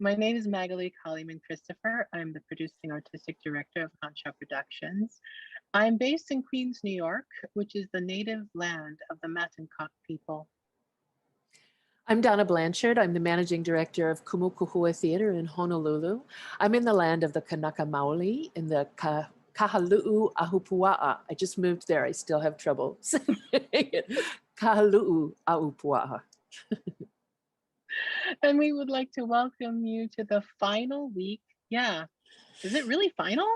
My name is Magali Collyman Christopher. I'm the producing artistic director of Conch Productions. I'm based in Queens, New York, which is the native land of the Matancock people. I'm Donna Blanchard. I'm the managing director of Kumu Kahua Theater in Honolulu. I'm in the land of the Kanaka Maoli in the Kahalu'u Ahupua'a. I just moved there. I still have trouble saying it. Kahalu'u Ahupua'a. And we would like to welcome you to the final week. Yeah. Is it really final?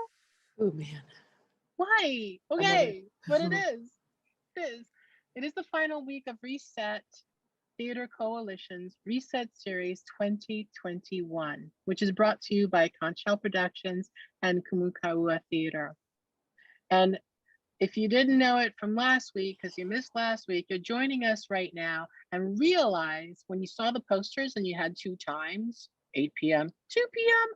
Oh, man. Why? Okay. But it is. It is. It is the final week of Reset Theater Coalition's Reset Series 2021, which is brought to you by Conch Productions and Kumu Kahua Theater. And if you didn't know it from last week, because you missed last week, you're joining us right now and realize when you saw the posters and you had 2 times, 8 p.m., 2 p.m.,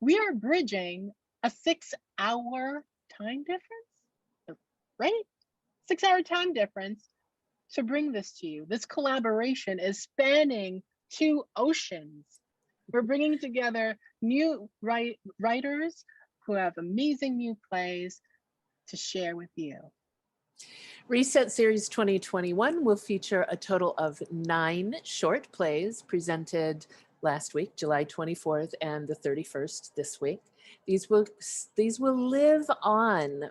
we are bridging a 6-hour time difference, right? 6-hour time difference to bring this to you. This collaboration is spanning 2 oceans. We're bringing together new writers who have amazing new plays to share with you. Reset Series 2021 will feature a total of 9 short plays presented last week, July 24th and the 31st this week. These will live on,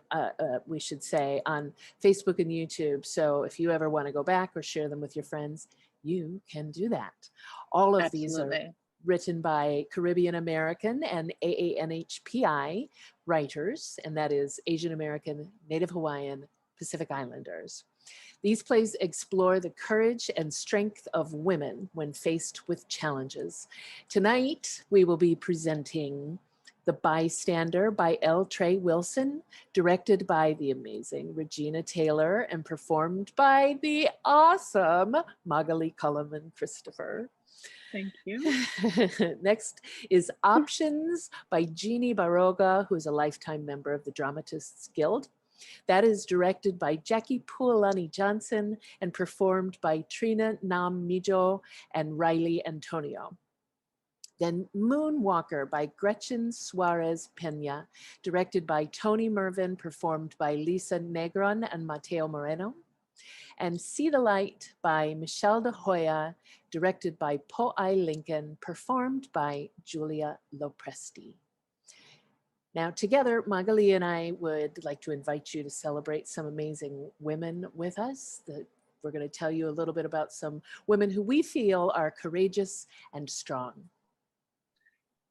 we should say, on Facebook and YouTube. So if you ever want to go back or share them with your friends, you can do that. All of these are written by Caribbean American and AANHPI writers, and that is Asian American, Native Hawaiian, Pacific Islanders. These plays explore the courage and strength of women when faced with challenges. Tonight, we will be presenting The Bystander by Trey Wilson, directed by the amazing Regina Taylor and performed by the awesome Magali Collyman Christopher. Thank you. Next is Options by Jeannie Barroga, who is a lifetime member of the Dramatists Guild. That is directed by Jackie Pualani Johnson and performed by Trina Nam Mijo and Riley Antonio. Then Moonwalker by Gretchen Suárez-Peña, directed by Tony Mervin, performed by Lisa Negron and Mateo Moreno. And See the Light by Michelle De Joya, directed by Po'ai Lincoln, performed by Julia Lopresti. Now together, Magali and I would like to invite you to celebrate some amazing women with us. We're going to tell you a little bit about some women who we feel are courageous and strong.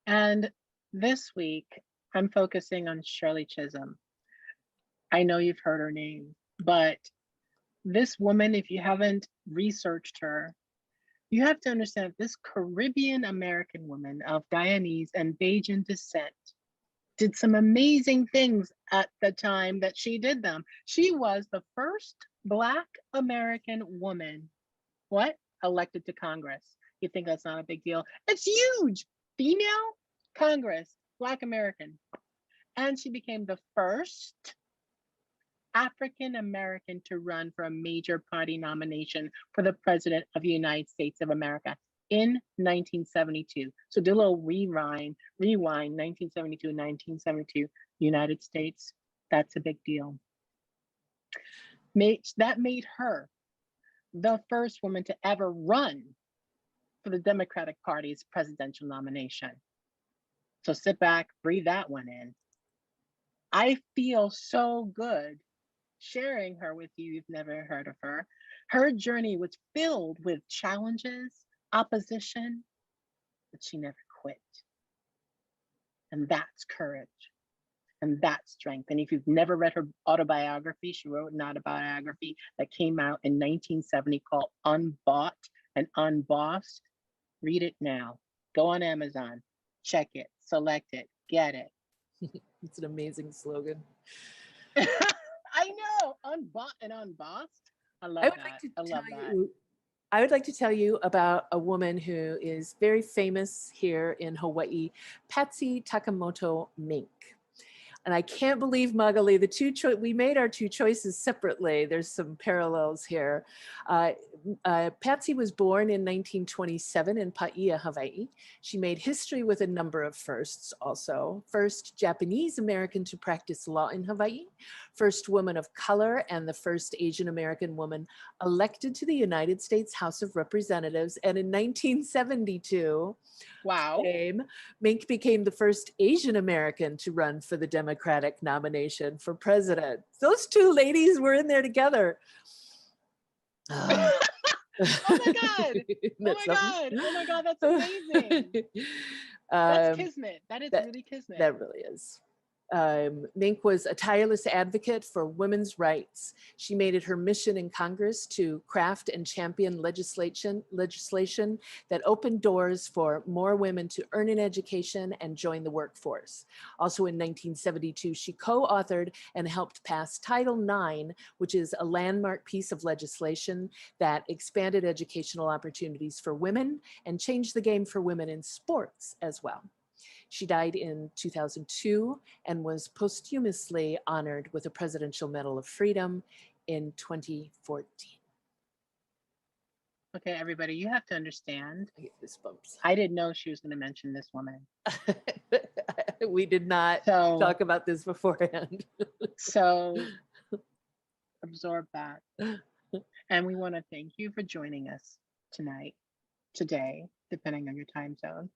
And this week, I'm focusing on Shirley Chisholm. I know you've heard her name, but this woman, if you haven't researched her, you have to understand this Caribbean American woman of Guyanese and Bajan descent did some amazing things at the time that she did them. She was the first Black American woman, elected to Congress. You think that's not a big deal? It's huge. Female Congress, Black American. And she became the first African American to run for a major party nomination for the President of the United States of America in 1972. So do a little rewind, 1972, 1972, United States. That's a big deal. That made her the first woman to ever run for the Democratic Party's presidential nomination. So sit back, breathe that one in. I feel so good sharing her with you. You've never heard of her. Her journey was filled with challenges, opposition, but she never quit. And that's courage. And that's strength. And if you've never read her autobiography, she wrote an autobiography that came out in 1970 called Unbought and Unbossed. Read it now. Go on Amazon, check it, select it, get it. It's an amazing slogan. I know, unbought and unbossed. I love that. I would like to tell you about a woman who is very famous here in Hawaii, Patsy Takamoto Mink. And I can't believe, Magali, we made our two choices separately. There's some parallels here. Patsy was born in 1927 in Paia, Hawaii. She made history with a number of firsts also. First Japanese American to practice law in Hawaii, first woman of color, and the first Asian American woman elected to the United States House of Representatives. And in 1972, Wow. Mink became the first Asian American to run for the Democratic nomination for president. Those two ladies were in there together. Oh my God. Oh my God. Oh my God. That's amazing. That's kismet. That is really kismet. That really is. Mink was a tireless advocate for women's rights. She made it her mission in Congress to craft and champion legislation that opened doors for more women to earn an education and join the workforce. Also in 1972, she co-authored and helped pass Title IX, which is a landmark piece of legislation that expanded educational opportunities for women and changed the game for women in sports as well. She died in 2002 and was posthumously honored with a Presidential Medal of Freedom in 2014. Okay, everybody, you have to understand. I get goosebumps. I didn't know she was going to mention this woman. We did not talk about this beforehand. So absorb that. And we want to thank you for joining us today, depending on your time zone.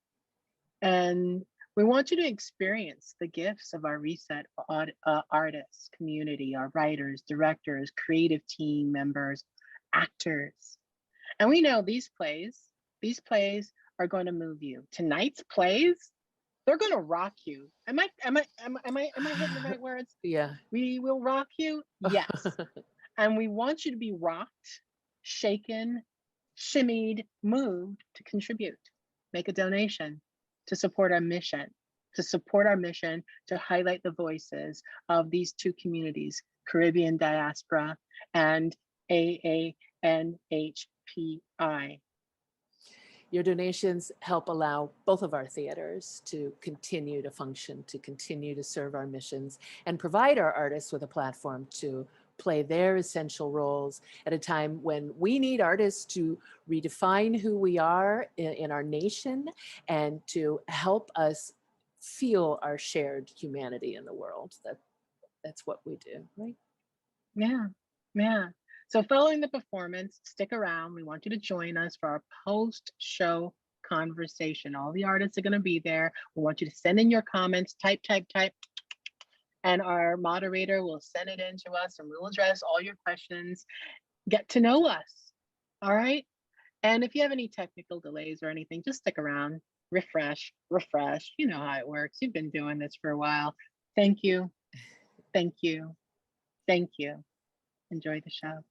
And we want you to experience the gifts of our Reset artists community, our writers, directors, creative team members, actors. And we know these plays are going to move you. Tonight's plays, they're going to rock you. Am I hitting the right words? Yeah. We will rock you. Yes. And we want you to be rocked, shaken, shimmied, moved to contribute. Make a donation to support our mission, to highlight the voices of these two communities, Caribbean Diaspora and AANHPI. Your donations help allow both of our theaters to continue to function, to continue to serve our missions, and provide our artists with a platform to play their essential roles at a time when we need artists to redefine who we are in our nation and to help us feel our shared humanity in the world. That's what we do, right? Yeah. So following the performance, stick around. We want you to join us for our post-show conversation. All the artists are going to be there. We want you to send in your comments, type. And our moderator will send it in to us and we'll address all your questions. Get to know us, all right? And if you have any technical delays or anything, just stick around, refresh. You know how it works. You've been doing this for a while. Thank you. Enjoy the show.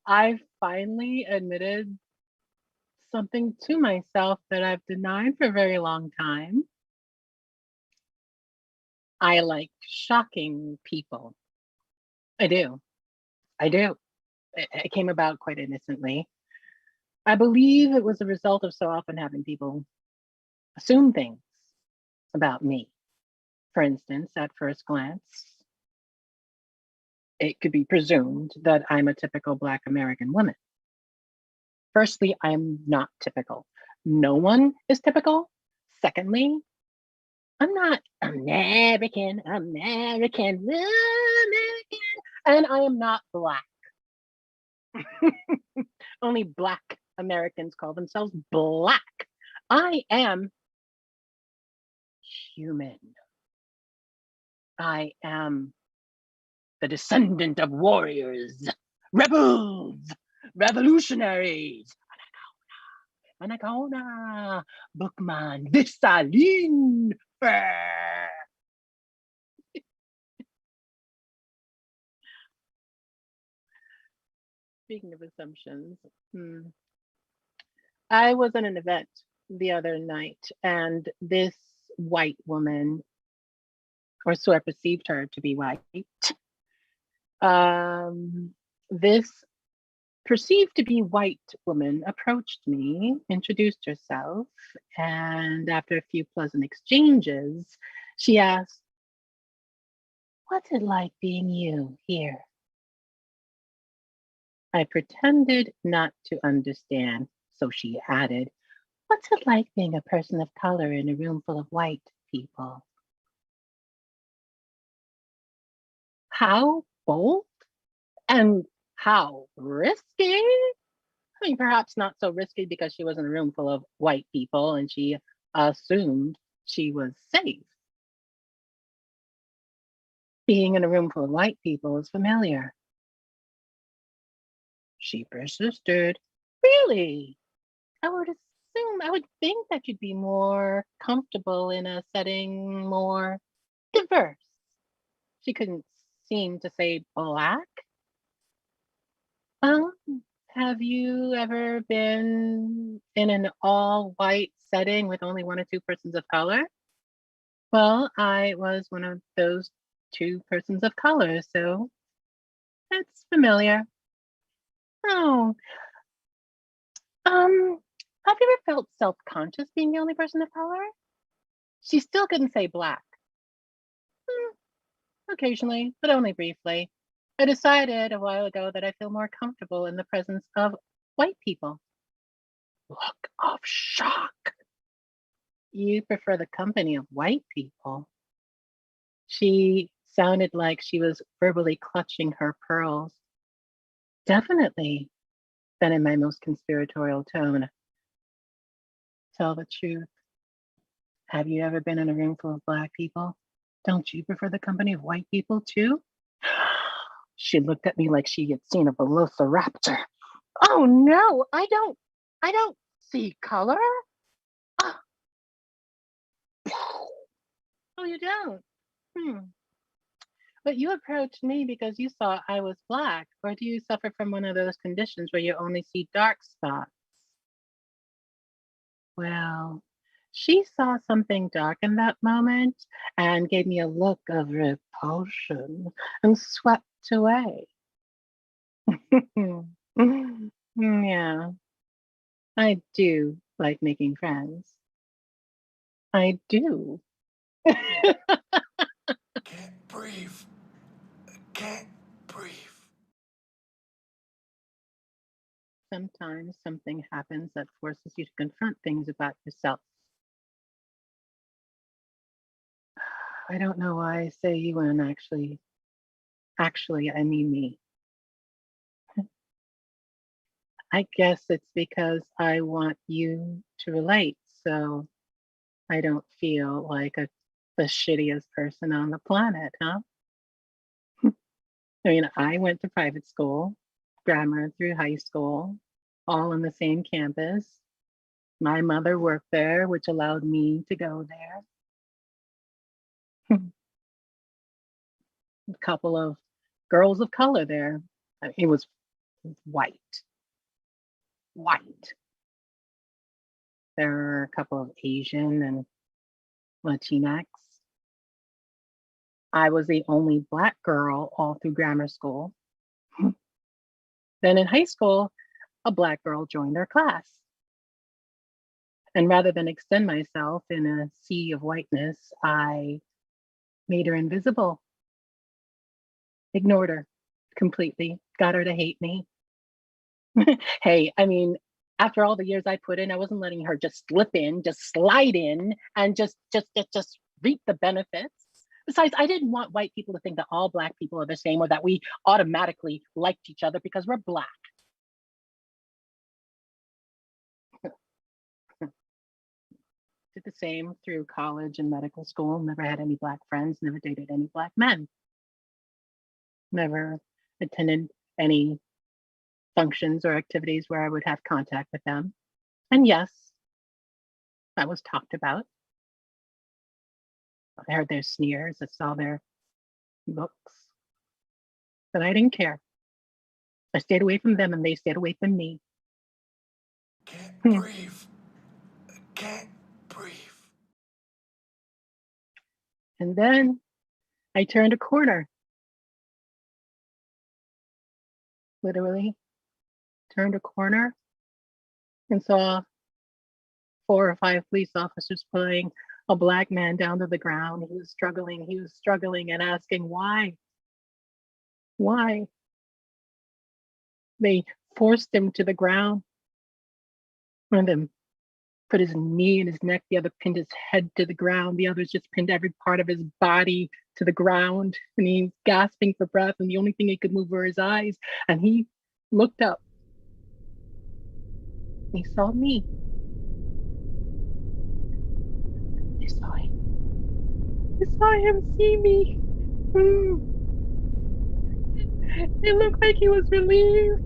I finally admitted something to myself that I've denied for a very long time. I like shocking people. I do. I do. It came about quite innocently. I believe it was a result of so often having people assume things about me. For instance, at first glance, it could be presumed that I'm a typical Black American woman. Firstly, I'm not typical. No one is typical. Secondly, I'm not American, and I am not Black. Only Black Americans call themselves Black. I am human. I am the descendant of warriors, rebels, revolutionaries. Manakauna, Bookman, Vissalin. Speaking of assumptions, I was at an event the other night, and this white woman, or so I perceived her to be white, this perceived to be white woman approached me, introduced herself, and after a few pleasant exchanges, she asked, "What's it like being you here?" I pretended not to understand, so she added, "What's it like being a person of color in a room full of white people?" How bold and how risky. I mean, perhaps not so risky because she was in a room full of white people and she assumed she was safe. Being in a room full of white people is familiar. She persisted. Really? I would think that you'd be more comfortable in a setting more diverse. She couldn't seem to say Black. Have you ever been in an all-white setting with only one or two persons of color? Well, I was one of those two persons of color, so it's familiar. Oh, have you ever felt self-conscious being the only person of color? She still couldn't say Black. Occasionally, but only briefly. I decided a while ago that I feel more comfortable in the presence of white people. Look of shock. You prefer the company of white people. She sounded like she was verbally clutching her pearls. Definitely, then in my most conspiratorial tone, tell the truth. Have you ever been in a room full of Black people? Don't you prefer the company of white people too? She looked at me like she had seen a velociraptor. Oh no, I don't see color. Oh, oh you don't? But you approached me because you saw I was Black, or do you suffer from one of those conditions where you only see dark spots? Well, she saw something dark in that moment and gave me a look of repulsion and swept away. Yeah, I do like making friends. I do. Can't breathe. Can't breathe. Sometimes something happens that forces you to confront things about yourself. I don't know why I say you and actually, I mean me. I guess it's because I want you to relate, so I don't feel like the shittiest person on the planet, huh? I mean, I went to private school, grammar through high school, all on the same campus. My mother worked there, which allowed me to go there. a couple of girls of color there. It was white. There were a couple of Asian and Latinx. I was the only Black girl all through grammar school. Then in high school, a Black girl joined our class. And rather than extend myself in a sea of whiteness, I made her invisible, ignored her completely, got her to hate me. Hey, I mean, after all the years I put in, I wasn't letting her just slip in, just slide in, and just reap the benefits. Besides, I didn't want white people to think that all Black people are the same or that we automatically liked each other because we're Black. Did the same through college and medical school, never had any Black friends, never dated any Black men. Never attended any functions or activities where I would have contact with them. And yes, I was talked about. I heard their sneers, I saw their looks, but I didn't care. I stayed away from them and they stayed away from me. Can't breathe. Can't breathe. And then I turned a corner. Literally turned a corner and saw 4 or 5 police officers pulling a Black man down to the ground. He was struggling and asking why. Why? They forced him to the ground. One of them put his knee in his neck, the other pinned his head to the ground, the others just pinned every part of his body to the ground. And he's gasping for breath, and the only thing he could move were his eyes. And he looked up. He saw me. I saw him see me. It looked like he was relieved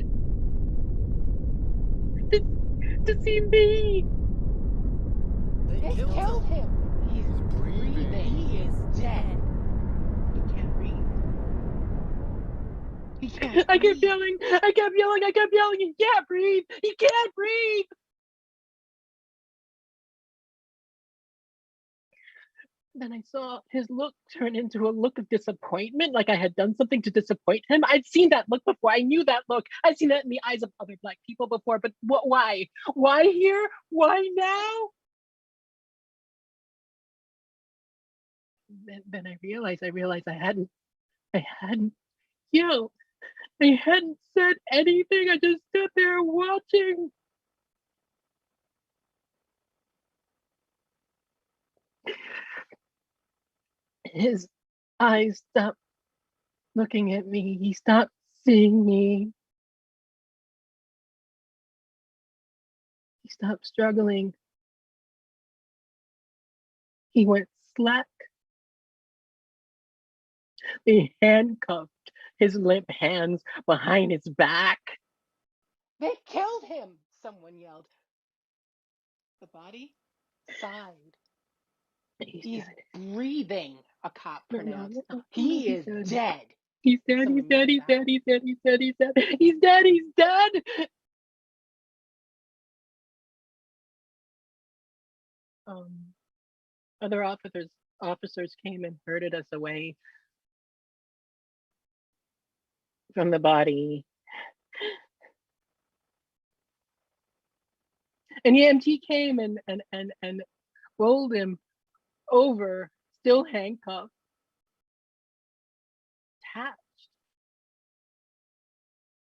to see me. They killed him. He's breathing. He is dead. He can't breathe. He can't I kept breathe. yelling. He can't breathe. He can't breathe. Then I saw his look turn into a look of disappointment, like I had done something to disappoint him. I'd seen that look before. I knew that look. I'd seen that in the eyes of other Black people before, but why? Why here? Why now? Then I realized I hadn't yelled. I hadn't said anything. I just stood there watching. His eyes stopped looking at me. He stopped seeing me. He stopped struggling. He went slack. They handcuffed his limp hands behind his back. They killed him, someone yelled. The body sighed. He's breathing, a cop pronounced. He is dead. He's dead. He's dead. He's dead. He's dead. He's dead. He's dead. He's dead. He's dead. Other officers came and herded us away from the body. And the EMT came and rolled him over, still handcuffed, attached.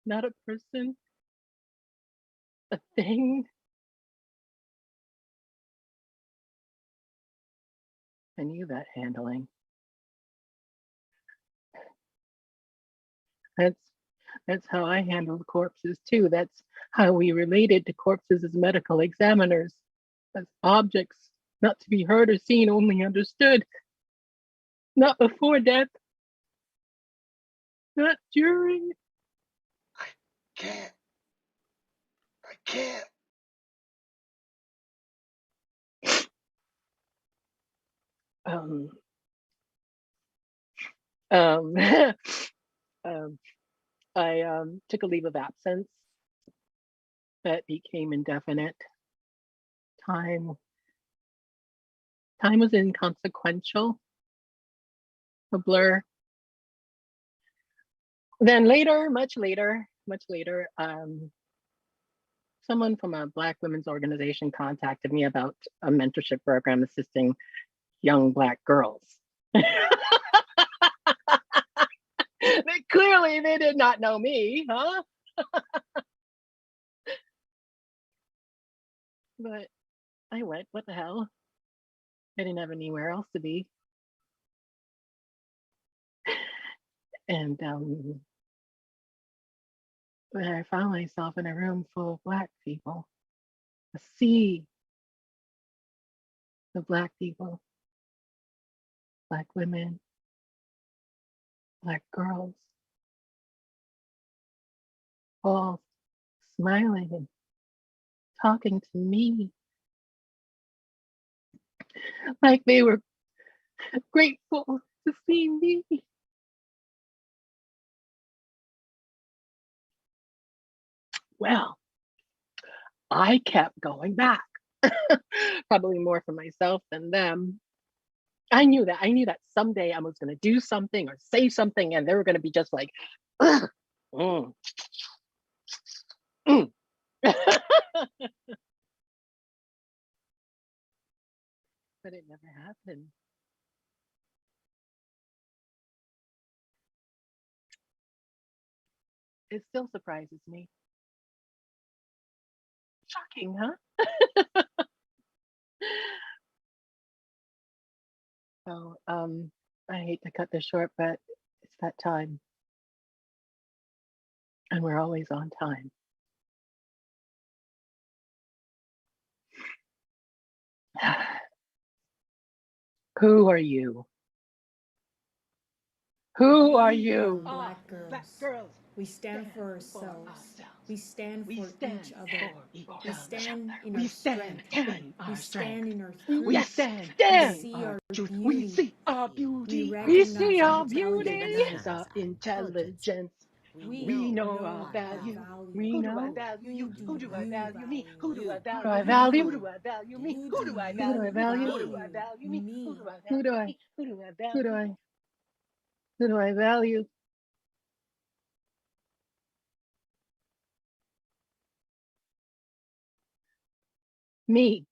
Not a person, a thing. I knew that handling. That's how I handled corpses too. That's how we related to corpses as medical examiners, as objects, not to be heard or seen, only understood. Not before death, not during. I can't. Um, um, I took a leave of absence that became indefinite. Time was inconsequential, a blur. Then later, much later, someone from a Black women's organization contacted me about a mentorship program assisting young Black girls. Clearly, they did not know me, huh? But I went, what the hell? I didn't have anywhere else to be. And I found myself in a room full of Black people, a sea of Black people, Black women, Black girls, all smiling and talking to me like they were grateful to see me. Well, I kept going back, probably more for myself than them. I knew that someday I was going to do something or say something, and they were going to be just like, mm, mm. But it never happened. It still surprises me. Shocking, huh? So I hate to cut this short, but it's that time. And we're always on time. Who are you? Who are you? Black girls. We stand for ourselves. We stand for each other. We stand in our strength. We stand in our truth. We stand. We see our truth. beauty. We see our beauty. We see our beauty. recognize Our intelligence. We know our value. We know our value. Who do I value? Me. Who do I value? Who do I value? Me. Who do I value? Who do I value? Who do I value? Me. Who do I value? Who do I? Who do I value? Who do I value? Me.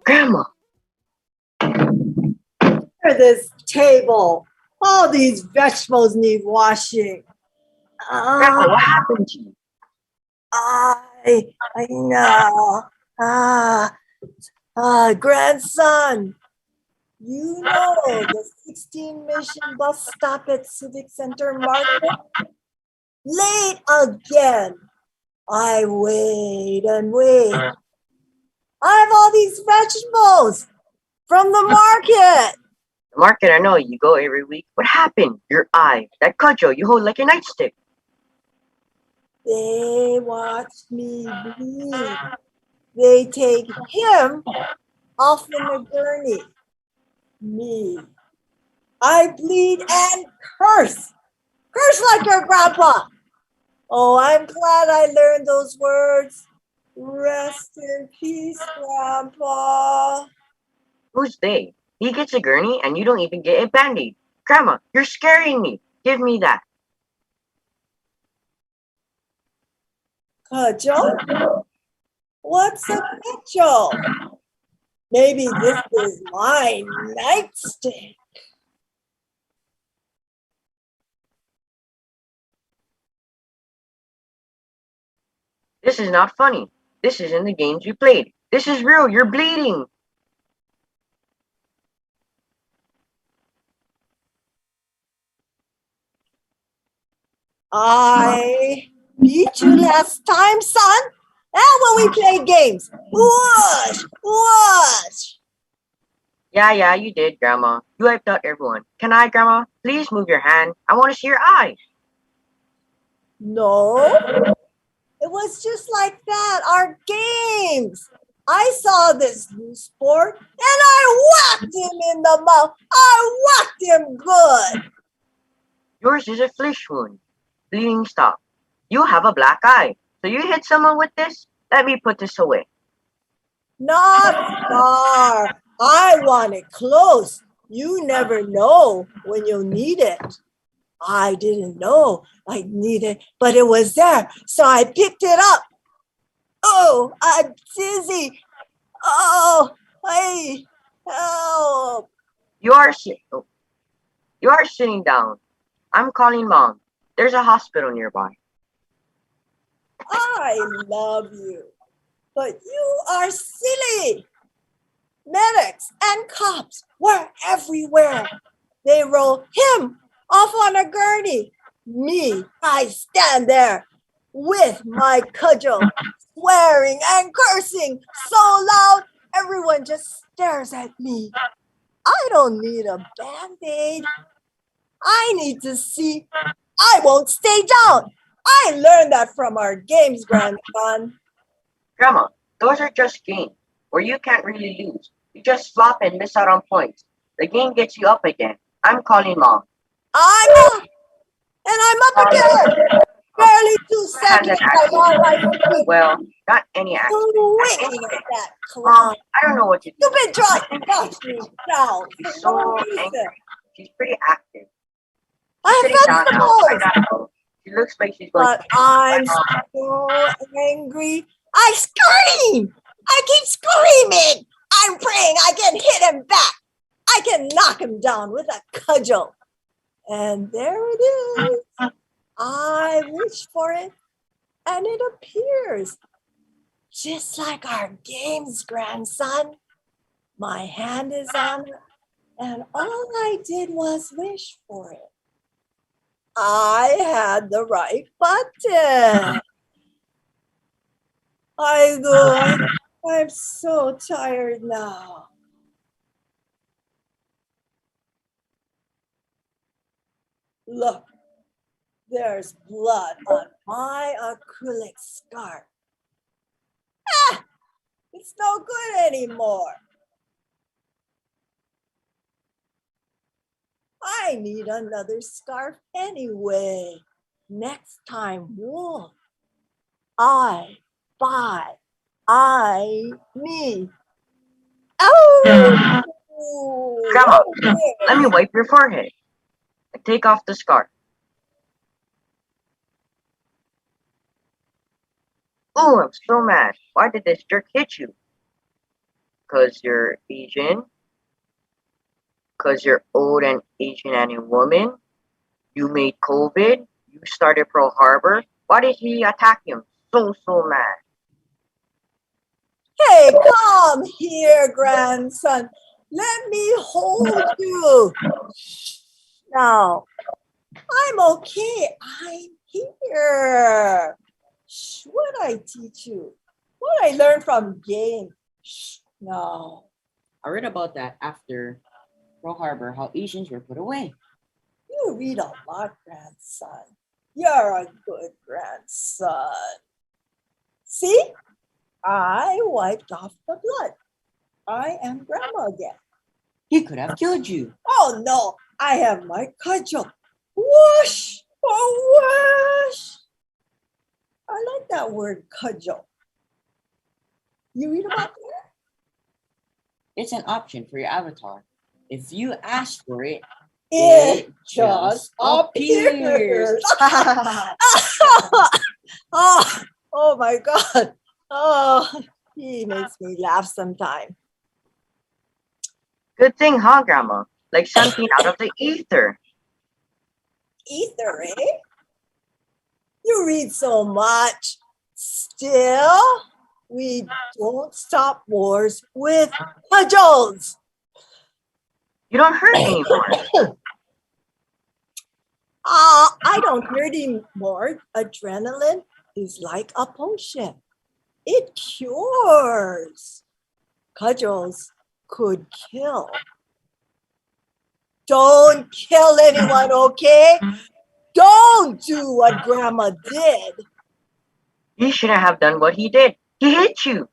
Grandma, Clear this table. All these vegetables need washing. Grandma, what happened to you? I know. Grandson, you know the 16 Mission bus stop at Civic Center Market? Late again. I wait and wait. I have all these vegetables from the market. The market, I know, you go every week. What happened? Your eye, that cudgel you hold like a nightstick. They watch me bleed. They take him off in the gurney. Me. I bleed and curse. Curse like your grandpa. Oh, I'm glad I learned those words. Rest in peace, Grandpa. Who's they? He gets a gurney and you don't even get a band-aid. Grandma, you're scaring me. Give me that. Cudgel? What's a cudgel? Maybe this is my nightstick. This is not funny. This isn't the games we played. This is real. You're bleeding. I beat you last time, son. And when we played games. Whoosh, whoosh. Yeah, you did, Grandma. You wiped out everyone. Can I, Grandma? Please move your hand. I want to see your eyes. No, it was just like that. Our games. I saw this new sport and I whacked him in the mouth. I whacked him good. Yours is a flesh wound. Bleeding stop. You have a black eye. So you hit someone with this? Let me put this away. Not far. I want it close. You never know when you'll need it. I didn't know I needed it, but it was there. So I picked it up. Oh, I'm dizzy. Oh, hey, help. You are sitting down. I'm calling Mom. There's a hospital nearby. I love you, but you are silly. Medics and cops were everywhere. They roll him off on a gurney. Me, I stand there with my cudgel, swearing and cursing so loud, everyone just stares at me. I don't need a band-aid. I need to see I won't stay down. I learned that from our games, grandson. Grandma, those are just games where you can't really lose. You just flop and miss out on points. The game gets you up again. I'm calling Mom. I'm up, and I'm up again. Barely 2 seconds, I'm on my feet. Well, not any accident. Swinging at that Mom, clown. I don't know what to do. You've been trying to watch me down for She's no so reason. angry. She's pretty active. I Sitting down have now. I vegetables, gotta go. She looks like she's going but I'm so angry. I scream. I keep screaming. I'm praying I can hit him back. I can knock him down with a cudgel. And there it is. I wish for it, and it appears. Just like our games, grandson. My hand is on it, and all I did was wish for it. I had the right button. I'm so tired now. Look, there's blood on my acrylic scarf. Ah, it's no good anymore. I need another scarf anyway. Next time, wool. Me. Oh! Grandma, let me wipe your forehead. And take off the scarf. Oh, I'm so mad. Why did this jerk hit you? Because you're Asian? Because you're old and Asian and a woman? You made COVID? You started Pearl Harbor? Why did he attack him? So mad. Hey, come here, grandson. Let me hold you. Now, I'm okay. I'm here. Shh, what I teach you? What I learned from game? Shh, no. I read about that after Pearl Harbor, how Asians were put away. You read a lot, grandson. You're a good grandson. See? I wiped off the blood. I am grandma again. He could have killed you. Oh no, I have my cudgel. Whoosh! Oh, whoosh! I like that word, cudgel. You read about that? It's an option for your avatar. If you ask for it, It just appears. Oh my God. Oh, he makes me laugh sometime. Good thing, huh, Grandma? Like something out of the ether. Ether, eh? You read so much. Still, we don't stop wars with cudgels. You don't hurt anymore. I don't hurt anymore. Adrenaline is like a potion. It cures. Cudgels could kill. Don't kill anyone, okay? Don't do what Grandma did. You shouldn't have done what he did. He hit you.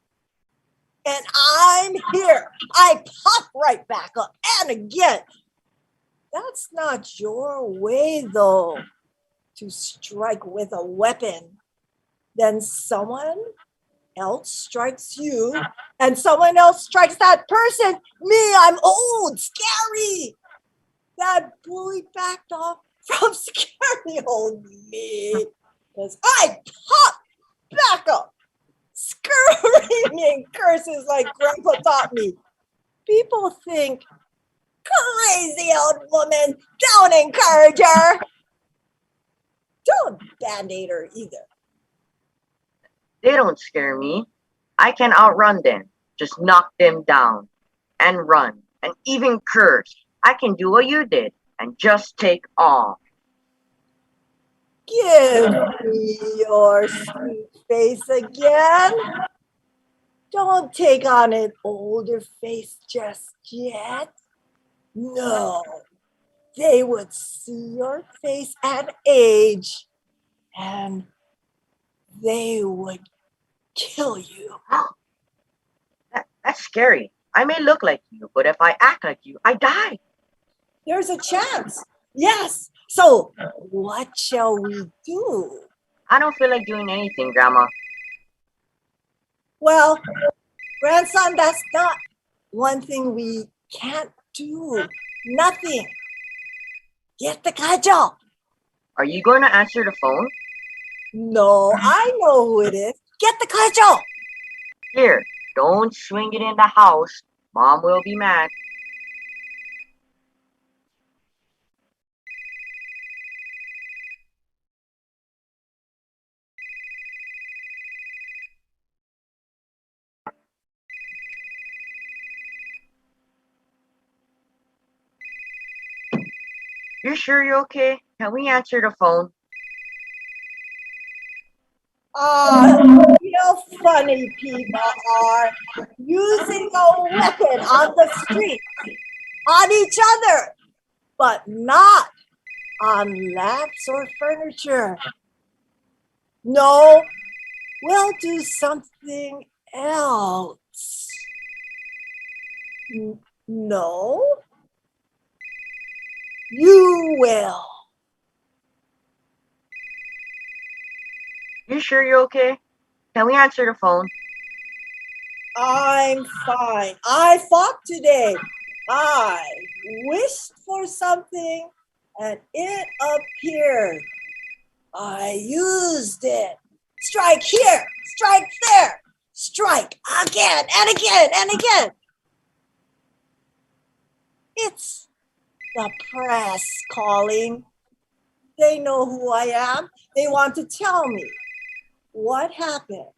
And I'm here. I pop right back up and again. That's not your way, though, to strike with a weapon. Then someone else strikes you, and someone else strikes that person. Me, I'm old, scary. That bully backed off from scary old me, because I popped back up, screaming curses like Grandpa taught me. People think, crazy old woman, don't encourage her. Don't band-aid her either. They don't scare me. I can outrun them. Just knock them down and run and even curse. I can do what you did and just take off. Give me your sweet face again. Don't take on an older face just yet. No, they would see your face at age and they would kill you. That's scary. I may look like you, but if I act like you, I die. There's a chance. Yes. So what shall we do? I don't feel like doing anything, Grandma. Well, grandson, that's not one thing we can't do. Nothing. Get the cudgel. Are you going to answer the phone? No, I know who it is. Get the cudgel. Here, don't swing it in the house. Mom will be mad. You sure you're okay? Can we answer the phone? Real funny people are using a weapon on the street, on each other, but not on lamps or furniture. No, we'll do something else. No, you will. You sure you're okay? Can we answer the phone? I'm fine. I fought today. I wished for something and it appeared. I used it. Strike here, strike there, strike again and again and again. It's the press calling. They know who I am. They want to tell me what happened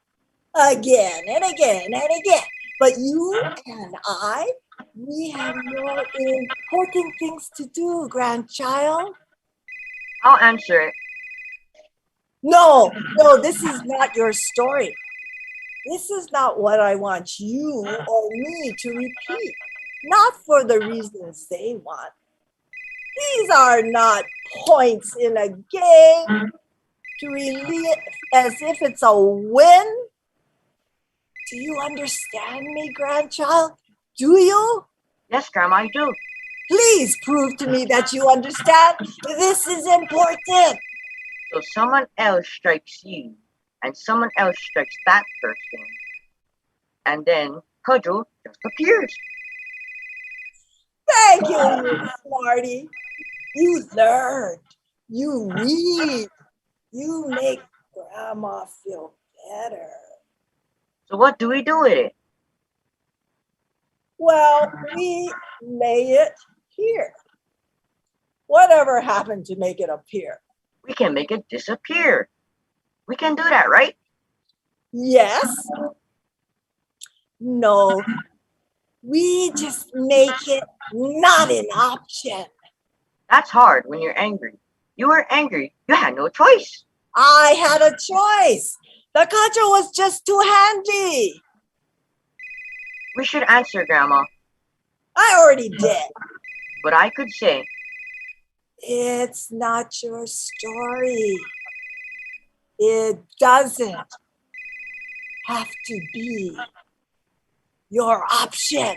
again and again and again. But you and I, we have more important things to do, grandchild. I'll answer it. No, this is not your story. This is not what I want you or me to repeat. Not for the reasons they want. These are not points in a game to relive as if it's a win. Do you understand me, grandchild? Do you? Yes, Grandma, I do. Please prove to me that you understand. This is important. So someone else strikes you, and someone else strikes that person, and then Cudgel just appears. Thank you, you smarty. You learned. You read. You make Grandma feel better. So what do we do with it? Well, we lay it here. Whatever happened to make it appear? We can make it disappear. We can do that, right? Yes. No. We just make it not an option. That's hard when you're angry. You were angry. You had no choice. I had a choice. The cudgel was just too handy. We should answer, Grandma. I already did. But I could say, it's not your story. It doesn't have to be your option.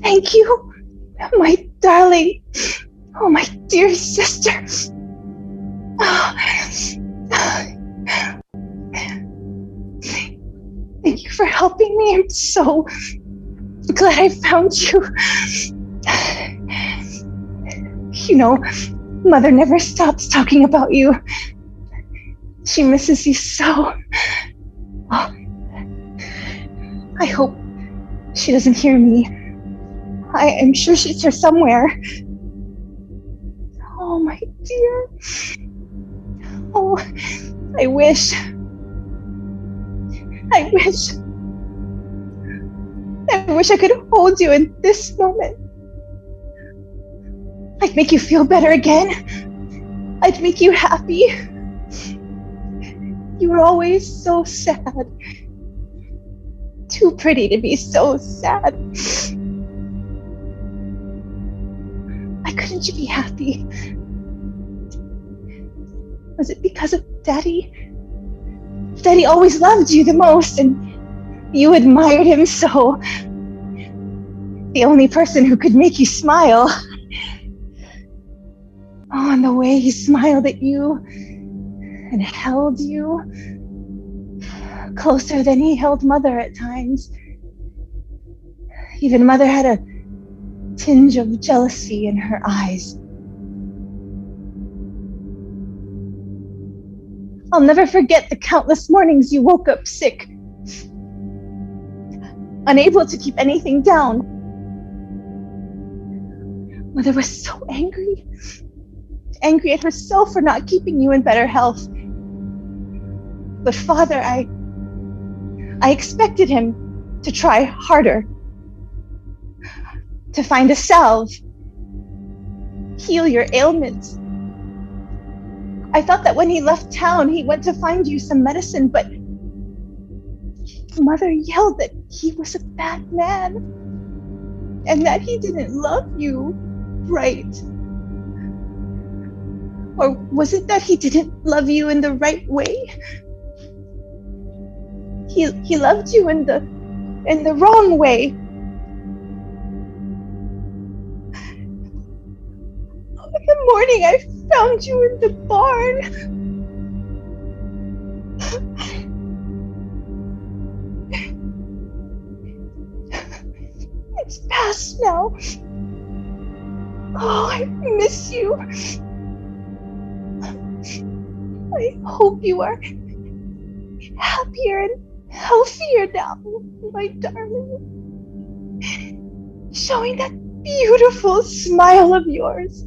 Thank you, my darling. Oh, my dear sister. Thank you for helping me. I'm so glad I found you. You know, Mother never stops talking about you. She misses you so. Oh, I hope she doesn't hear me. I am sure she's here somewhere. Oh, my dear. Oh, I wish I could hold you in this moment. I'd make you feel better again. I'd make you happy. You were always so sad. Too pretty to be so sad. Why couldn't you be happy? Was it because of Daddy? Daddy always loved you the most, and you admired him so. The only person who could make you smile. Oh, and the way he smiled at you and held you closer than he held Mother at times. Even Mother had a tinge of jealousy in her eyes. I'll never forget the countless mornings you woke up sick, unable to keep anything down. Mother was so angry at herself for not keeping you in better health. But Father, I expected him to try harder, to find a salve, heal your ailments. I thought that when he left town, he went to find you some medicine, but Mother yelled that he was a bad man and that he didn't love you right. Or was it that he didn't love you in the right way? He loved you in the wrong way. In the morning, I found you in the barn. It's past now. Oh, I miss you. I hope you are happier and healthier now, my darling. Showing that beautiful smile of yours.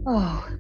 Oh.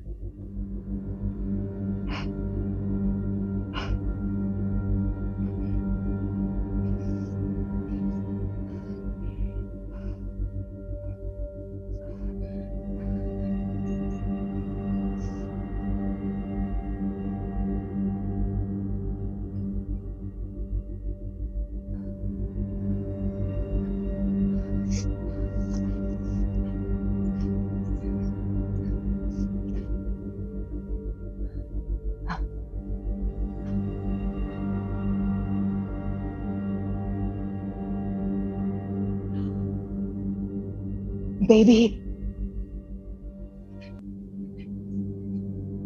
Baby,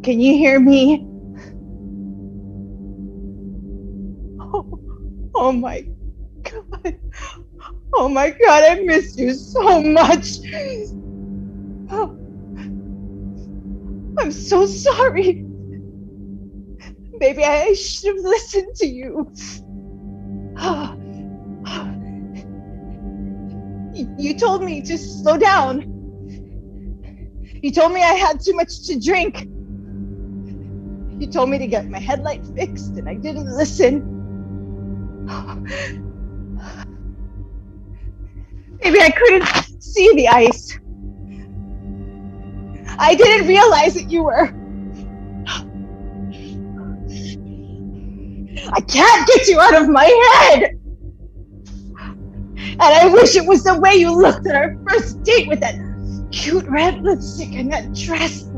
can you hear me? Oh my God. Oh my God, I miss you so much. Oh, I'm so sorry. Baby, I should have listened to you. You told me to slow down. You told me I had too much to drink. You told me to get my headlight fixed, and I didn't listen. Maybe I couldn't see the ice. I didn't realize that you were. I can't get you out of my head! And I wish it was the way you looked at our first date with that cute red lipstick and that dress.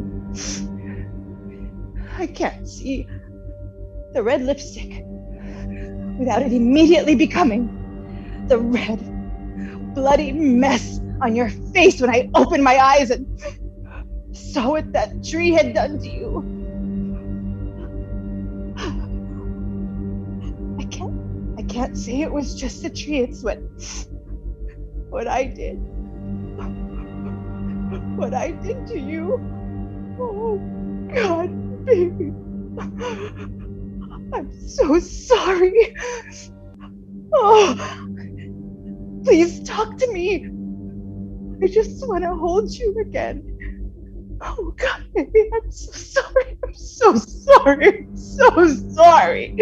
I can't see the red lipstick without it immediately becoming the red, bloody mess on your face when I opened my eyes and saw what that tree had done to you. I can't say it was just a tree, it's what I did. What I did to you. Oh God, baby. I'm so sorry. Oh, please talk to me. I just want to hold you again. Oh God, baby, I'm so sorry. I'm so sorry. I'm so sorry.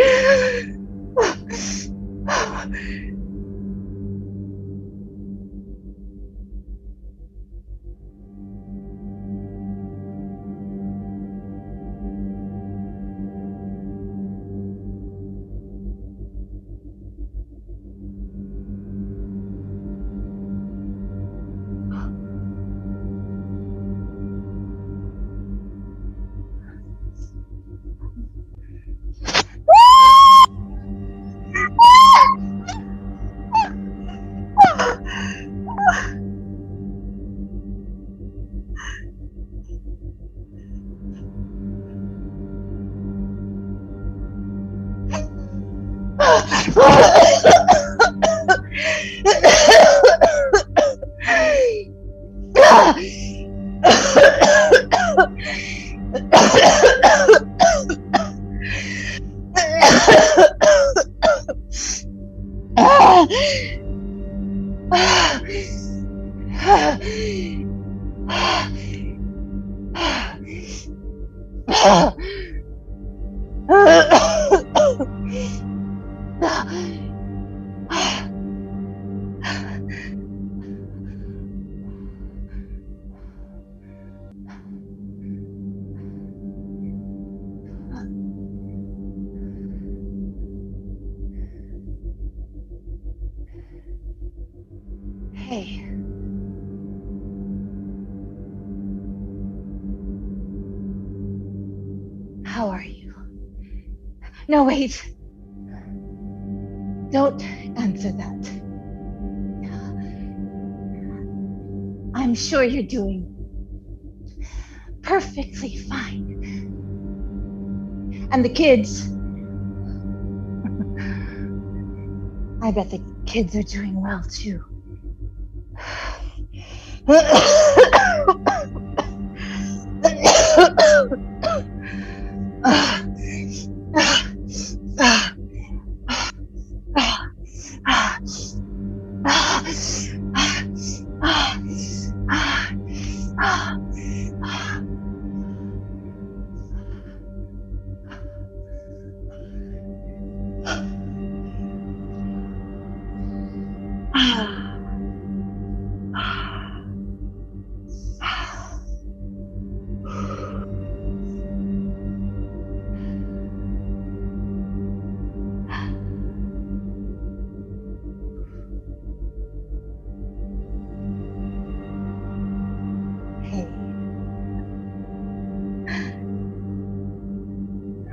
Hey. How are you? No, wait. Don't answer that. I'm sure you're doing perfectly fine. And the kids, I bet the kids are doing well too.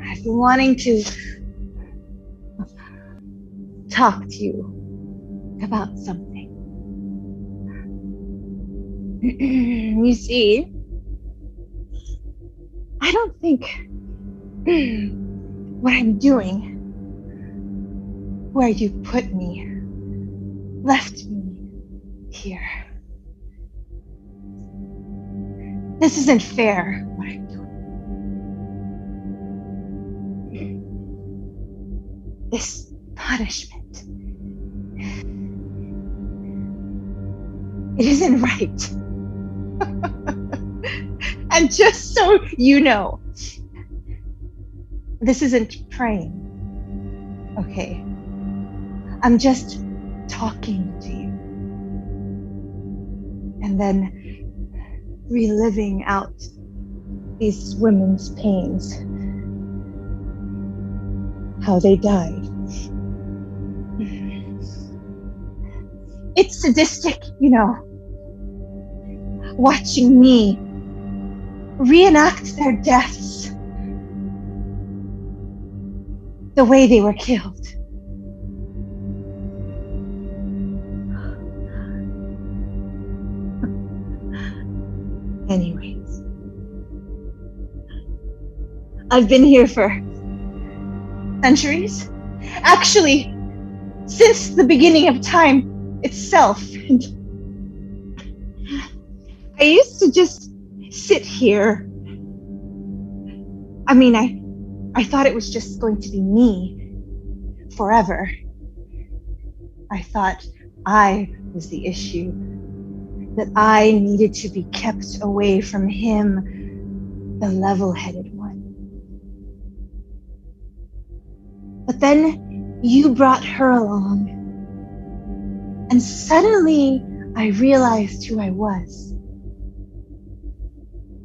I've been wanting to talk to you about something. You see, I don't think what I'm doing, where you put me, left me here. This isn't fair, what I'm doing. This punishment, it isn't right. And just so you know, this isn't praying, okay? I'm just talking to you. And then reliving out these women's pains, how they died. It's sadistic, you know, watching me reenact their deaths the way they were killed. Anyways, I've been here for centuries. Actually, since the beginning of time itself. And I used to just sit here. I mean, I thought it was just going to be me forever. I thought I was the issue, that I needed to be kept away from him, the level-headed one. But then you brought her along, and suddenly I realized who I was,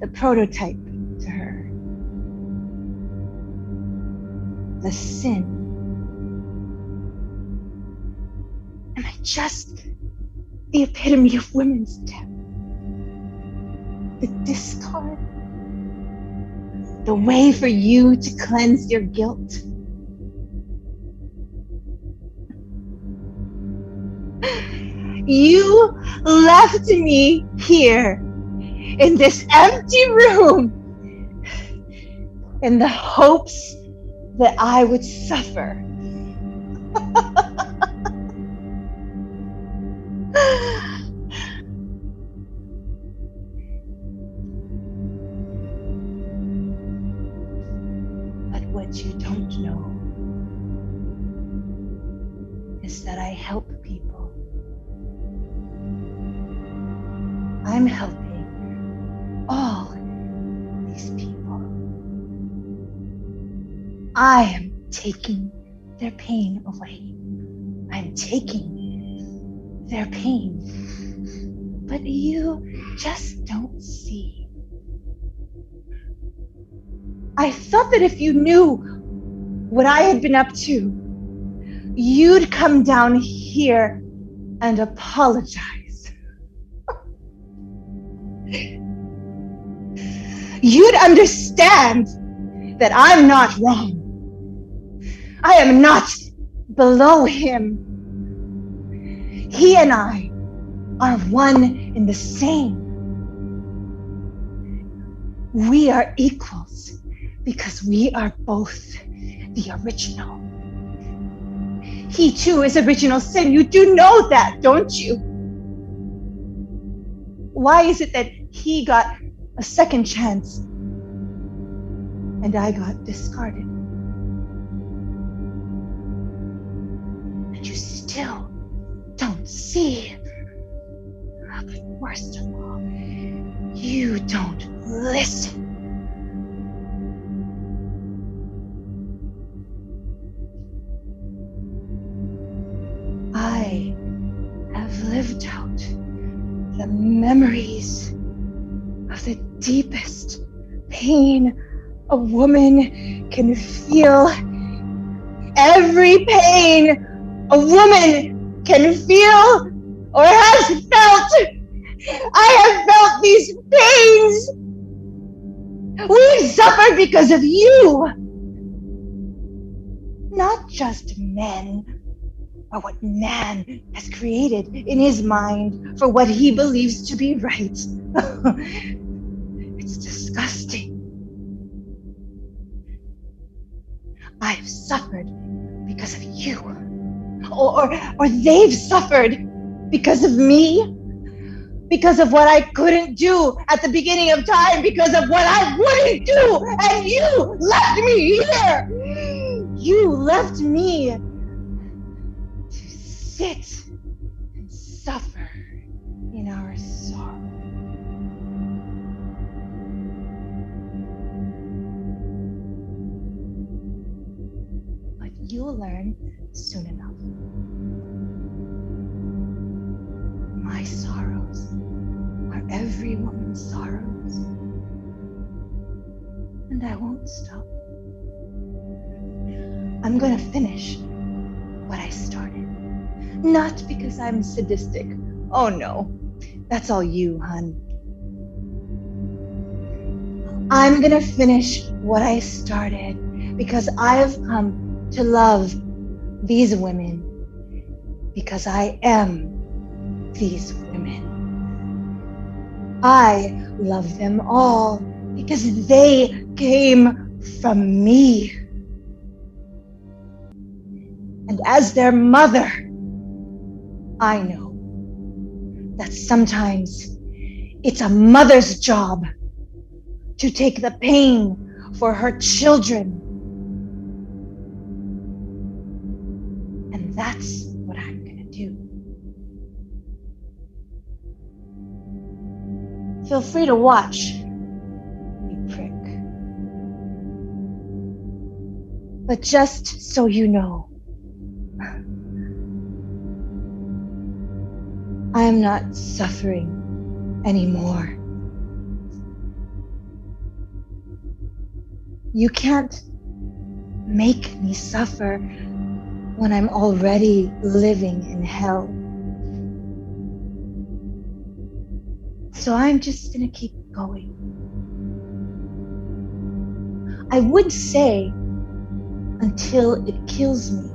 the prototype to her, the sin. Am I just the epitome of women's death? The discard? The way for you to cleanse your guilt? You left me here in this empty room in the hopes that I would suffer. But what you don't know is that I help people I'm helping all these people. I am taking their pain away. I'm taking their pain. But you just don't see. I thought that if you knew what I had been up to, you'd come down here and apologize. You'd understand that I'm not wrong. I am not below him. He and I are one and the same. We are equals because we are both the original. He too is original sin. You do know that, don't you? Why is it that he got a second chance and I got discarded? And you still don't see. But worst of all, you don't listen. I have lived out the memories of the deepest pain a woman can feel. Every pain a woman can feel or has felt. I have felt these pains. We've suffered because of you. Not just men, or what man has created in his mind for what he believes to be right. It's disgusting. I've suffered because of you. Or they've suffered because of me. Because of what I couldn't do at the beginning of time. Because of what I wouldn't do. And you left me here. You left me to sit and suffer in our sorrow. But you'll learn soon enough. My sorrows are every woman's sorrows. And I won't stop. I'm gonna finish what I started. Not because I'm sadistic. Oh no, that's all you, hun. I'm gonna finish what I started because I've come to love these women because I am these women. I love them all because they came from me. And as their mother, I know that sometimes it's a mother's job to take the pain for her children. And that's what I'm gonna do. Feel free to watch, you prick. But just so you know, I am not suffering anymore. You can't make me suffer when I'm already living in hell. So I'm just gonna keep going. I would say until it kills me.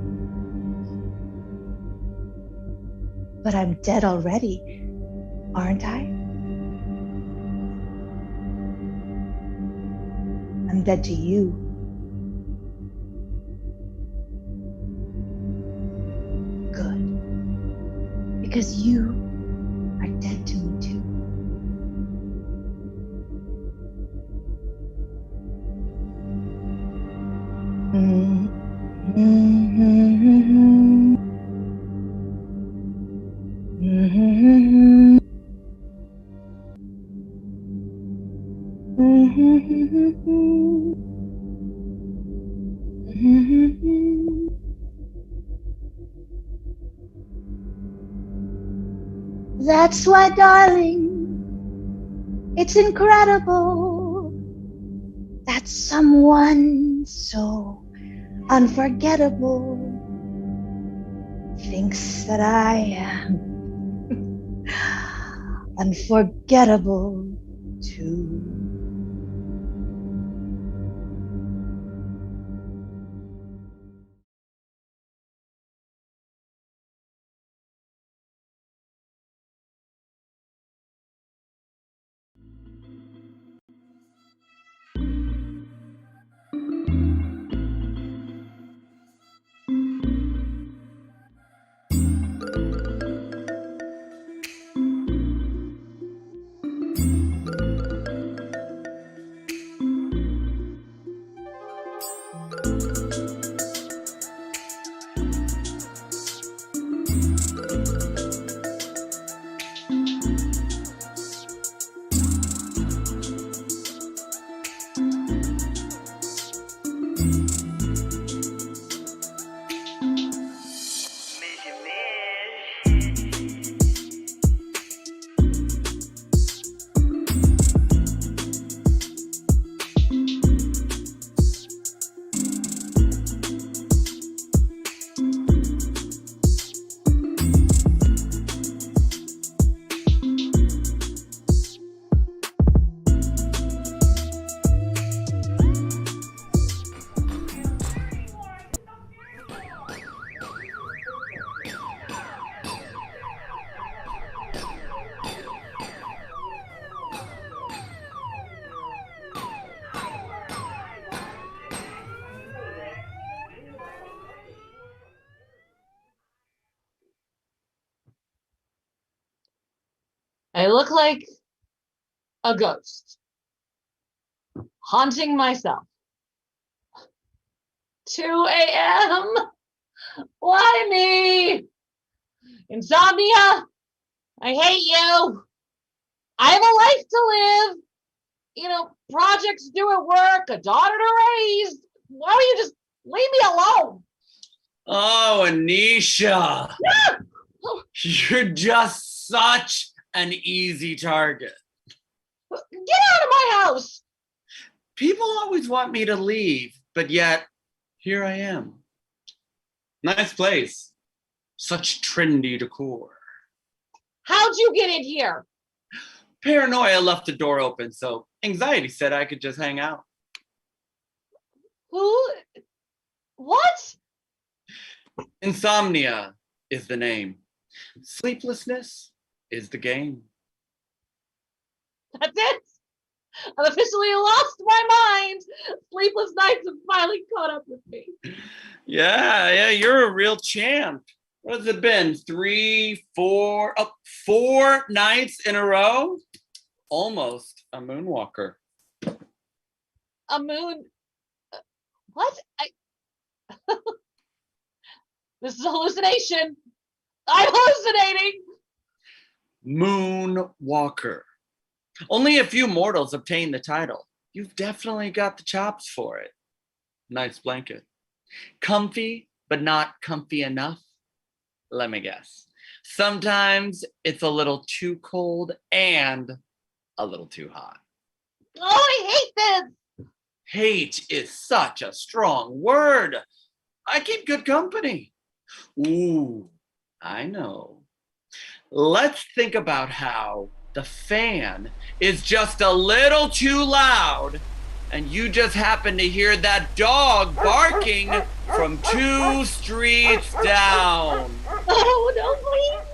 But I'm dead already, aren't I? I'm dead to you. Good. Because you are dead to me too. That's why, darling, it's incredible that someone so unforgettable thinks that I am unforgettable too. I look like a ghost, haunting myself. 2 a.m. Why me? Insomnia? I hate you. I have a life to live. You know, projects to do at work, a daughter to raise. Why don't you just leave me alone? Oh, Anisha. You're just such an easy target. Get out of my house. People always want me to leave, but yet here I am. Nice place. Such trendy decor. How'd you get in here? Paranoia left the door open, so anxiety said I could just hang out. Who? What? Insomnia is the name. Sleeplessness is the game. That's it. I've officially lost my mind. Sleepless nights have finally caught up with me. Yeah, you're a real champ. What has it been? 4 nights in a row? Almost a moonwalker. A moon? What? This is a hallucination. I'm hallucinating. Moonwalker. Only a few mortals obtain the title. You've definitely got the chops for it. Nice blanket. Comfy, but not comfy enough? Let me guess. Sometimes it's a little too cold and a little too hot. Oh, I hate this. Hate is such a strong word. I keep good company. Ooh, I know. Let's think about how the fan is just a little too loud and you just happen to hear that dog barking from 2 streets down. Oh, no, please,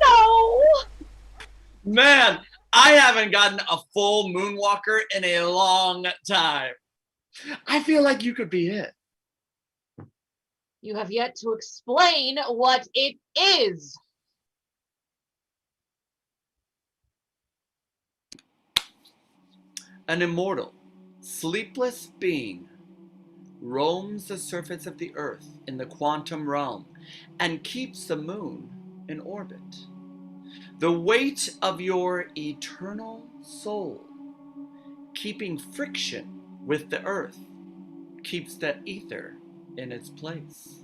no. Man, I haven't gotten a full moonwalker in a long time. I feel like you could be it. You have yet to explain what it is. An immortal, sleepless being roams the surface of the earth in the quantum realm and keeps the moon in orbit. The weight of your eternal soul, keeping friction with the earth, keeps the ether in its place.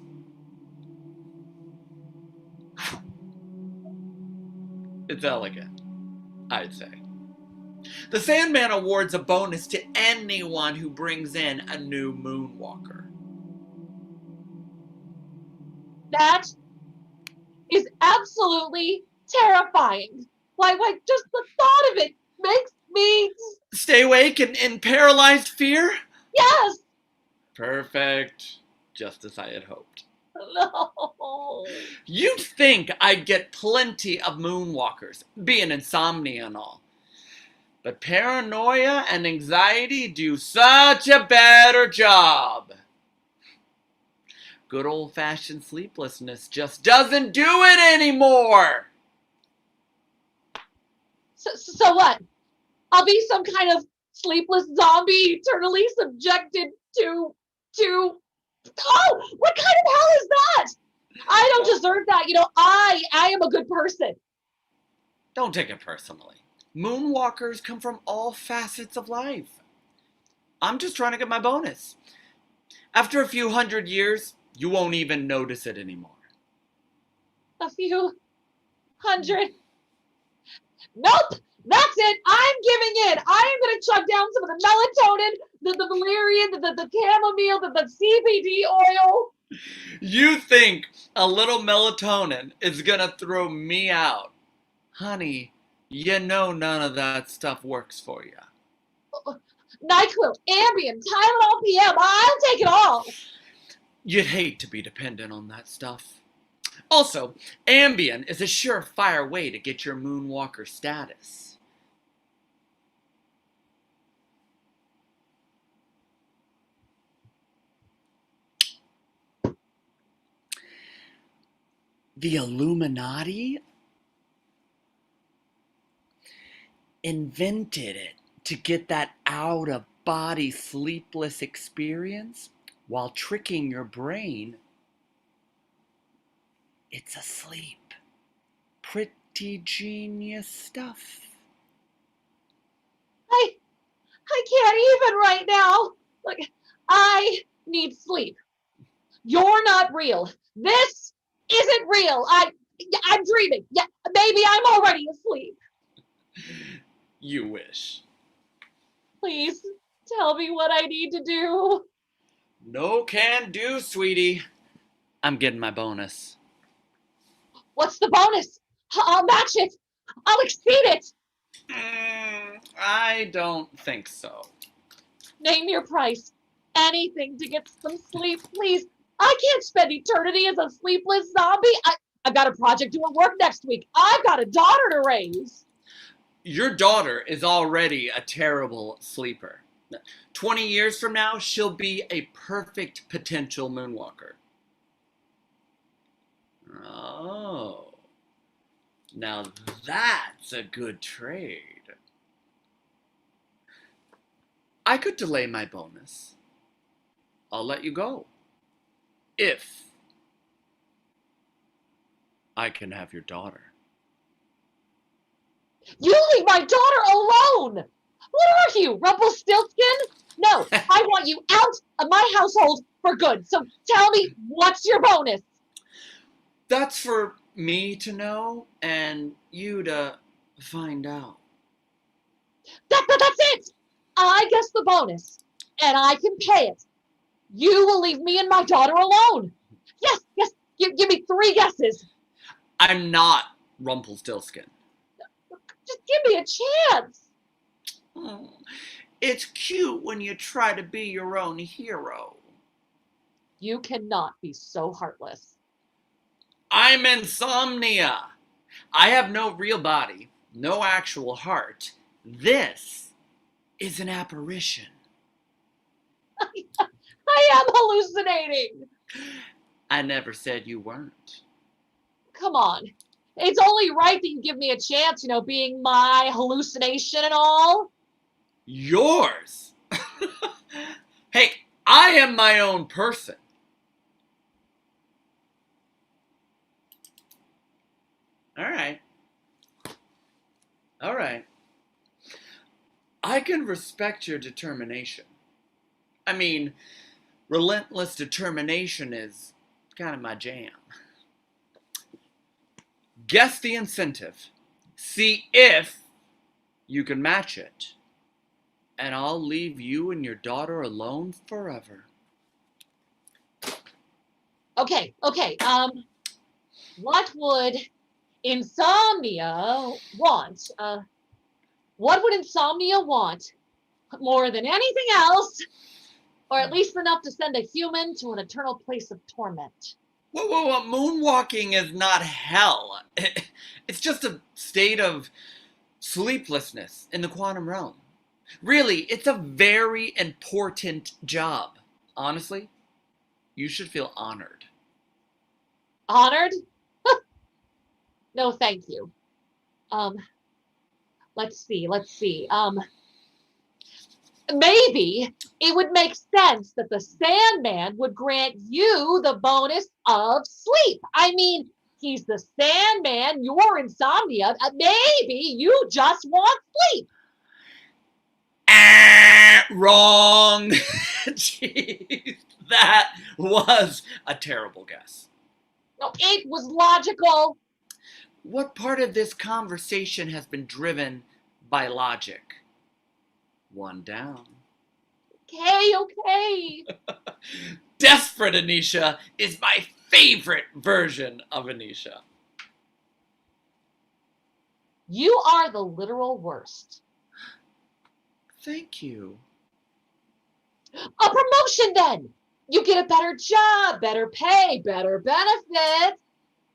It's elegant, I'd say. The Sandman awards a bonus to anyone who brings in a new moonwalker. That is absolutely terrifying. Why, just the thought of it makes me... Stay awake in paralyzed fear? Yes! Perfect. Just as I had hoped. No. You'd think I'd get plenty of moonwalkers, being insomnia and all. But paranoia and anxiety do such a better job. Good old-fashioned sleeplessness just doesn't do it anymore. So what? I'll be some kind of sleepless zombie eternally subjected to... Oh, what kind of hell is that? I don't deserve that. I am a good person. Don't take it personally. Moonwalkers come from all facets of life. I'm just trying to get my bonus. After a few hundred years, you won't even notice it anymore. A few hundred? Nope! That's it! I'm giving in! I am going to chug down some of the melatonin, the valerian, the chamomile, the CBD oil. You think a little melatonin is going to throw me out? Honey, you know none of that stuff works for you. NyQuil, Ambien, Tylenol PM, I'll take it all. You'd hate to be dependent on that stuff. Also, Ambien is a surefire way to get your moonwalker status. The Illuminati invented it to get that out-of-body sleepless experience while tricking your brain. It's asleep. Pretty genius stuff. I can't even right now. Look, I need sleep. You're not real. This isn't real. I'm dreaming. Yeah, maybe I'm already asleep. You wish. Please tell me what I need to do. No can do, sweetie. I'm getting my bonus. What's the bonus? I'll match it. I'll exceed it. I don't think so. Name your price. Anything to get some sleep, please. I can't spend eternity as a sleepless zombie. I've got a project due at work next week. I've got a daughter to raise. Your daughter is already a terrible sleeper. 20 years from now, she'll be a perfect potential moonwalker. Oh, now that's a good trade. I could delay my bonus. I'll let you go. If I can have your daughter. You leave my daughter alone! What are you, Rumpelstiltskin? No, I want you out of my household for good. So tell me, what's your bonus? That's for me to know and you to find out. That's it! I guess the bonus, and I can pay it. You will leave me and my daughter alone. Yes, give me 3 guesses. I'm not Rumpelstiltskin. Just give me a chance. Oh, it's cute when you try to be your own hero. You cannot be so heartless. I'm insomnia. I have no real body, no actual heart. This is an apparition. I am hallucinating. I never said you weren't. Come on. It's only right that you give me a chance, being my hallucination and all. Yours? Hey, I am my own person. All right. I can respect your determination, I mean, relentless determination is kind of my jam. Guess the incentive. See if you can match it. And I'll leave you and your daughter alone forever. Okay. What would Insomnia want? What would Insomnia want more than anything else? Or at least enough to send a human to an eternal place of torment? Whoa. Moonwalking is not hell. It's just a state of sleeplessness in the quantum realm. Really, it's a very important job. Honestly, you should feel honored. Honored? No, thank you. Let's see. Maybe it would make sense that the Sandman would grant you the bonus of sleep. I mean, he's the Sandman, you're Insomnia. Maybe you just want sleep. Wrong. Jeez, that was a terrible guess. No, it was logical. What part of this conversation has been driven by logic? One down. Okay. Desperate Anisha is my favorite version of Anisha. You are the literal worst. Thank you. A promotion then. You get a better job, better pay, better benefits.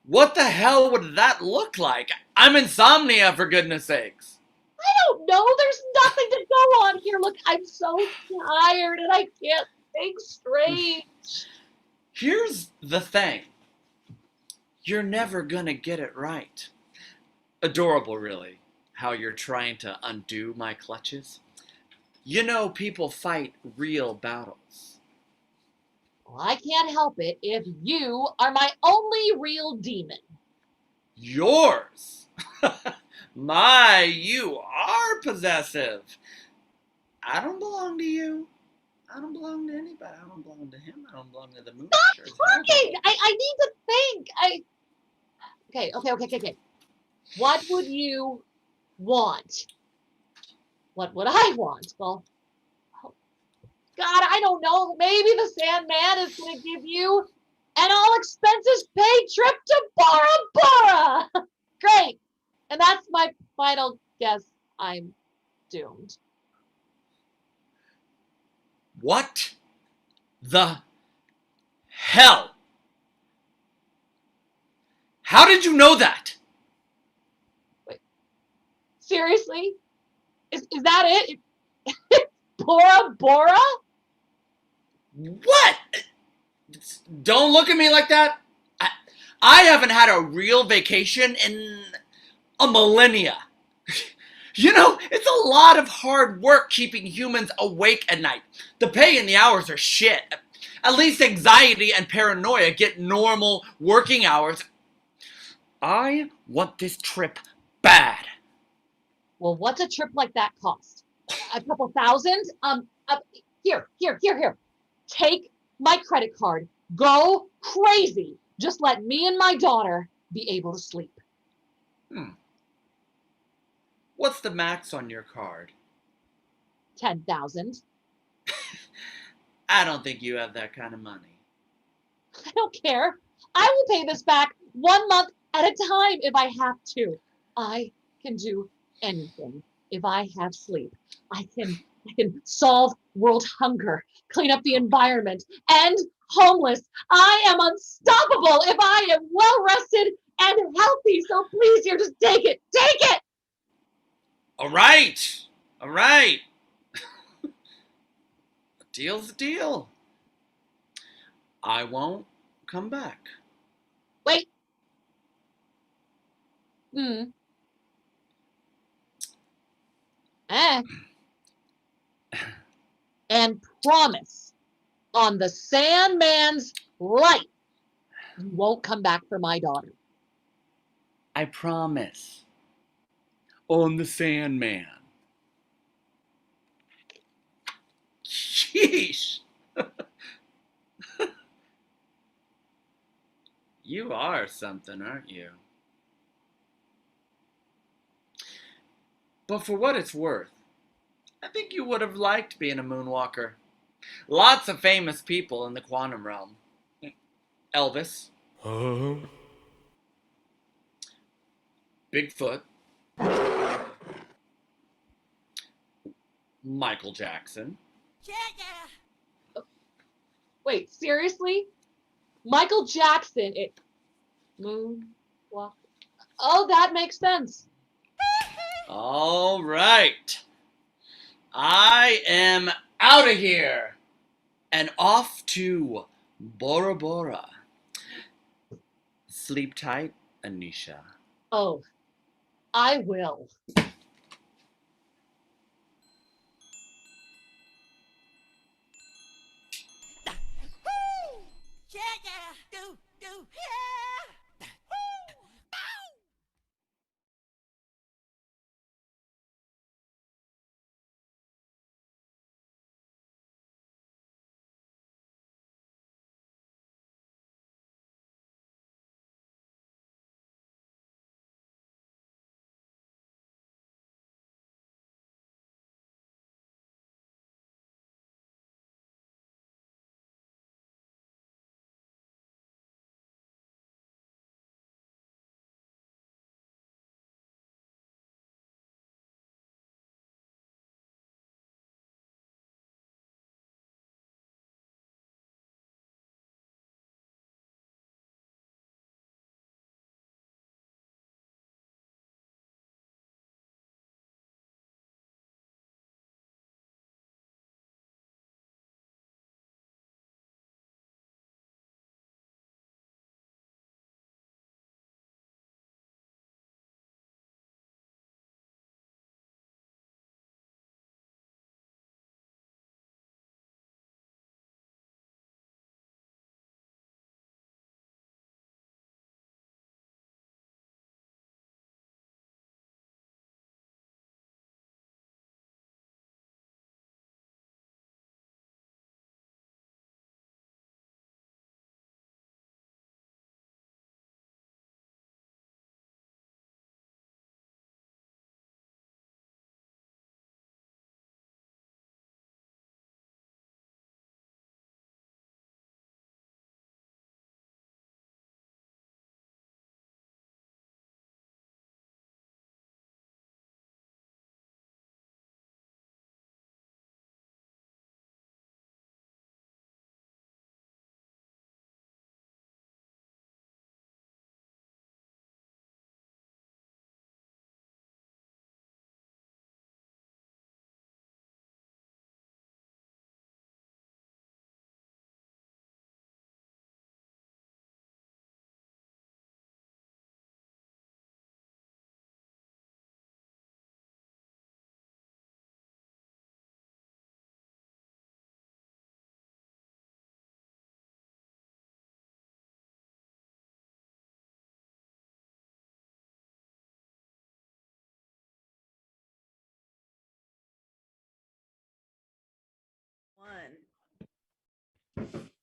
What the hell would that look like? I'm Insomnia, for goodness sakes. I don't know. There's nothing to go on here. Look, I'm so tired and I can't think straight. Here's the thing. You're never gonna get it right. Adorable, really, how you're trying to undo my clutches. You know, people fight real battles. Well, I can't help it if you are my only real demon. Yours? My, you are possessive. I don't belong to you. I don't belong to anybody. I don't belong to him. I don't belong to the moon. Stop talking! I need to think. Okay. What would you want? What would I want? Well, God, I don't know. Maybe the Sandman is going to give you an all-expenses-paid trip to Bora Bora. Great. And that's my final guess. I'm doomed. What the hell? How did you know that? Wait. Seriously? Is that it? Bora Bora? What? Don't look at me like that. I haven't had a real vacation in a millennia. You know, it's a lot of hard work keeping humans awake at night. The pay and the hours are shit. At least anxiety and paranoia get normal working hours. I want this trip bad. Well, what's a trip like that cost? A couple thousand? Here. Take my credit card. Go crazy. Just let me and my daughter be able to sleep. What's the max on your card? 10,000. I don't think you have that kind of money. I don't care. I will pay this back 1 month at a time if I have to. I can do anything if I have sleep. I can solve world hunger, clean up the environment, end homeless. I am unstoppable if I am well rested and healthy. So please, here, just take it. Take it. All right. A deal's a deal. I won't come back. Wait. And promise on the Sandman's life, you won't come back for my daughter. I promise. On the Sandman. Sheesh. You are something, aren't you? But for what it's worth, I think you would have liked being a moonwalker. Lots of famous people in the quantum realm. Elvis. Bigfoot. Michael Jackson. Wait, seriously? Michael Jackson, moonwalk. Oh, that makes sense. All right. I am out of here and off to Bora Bora. Sleep tight, Anisha. Oh, I will.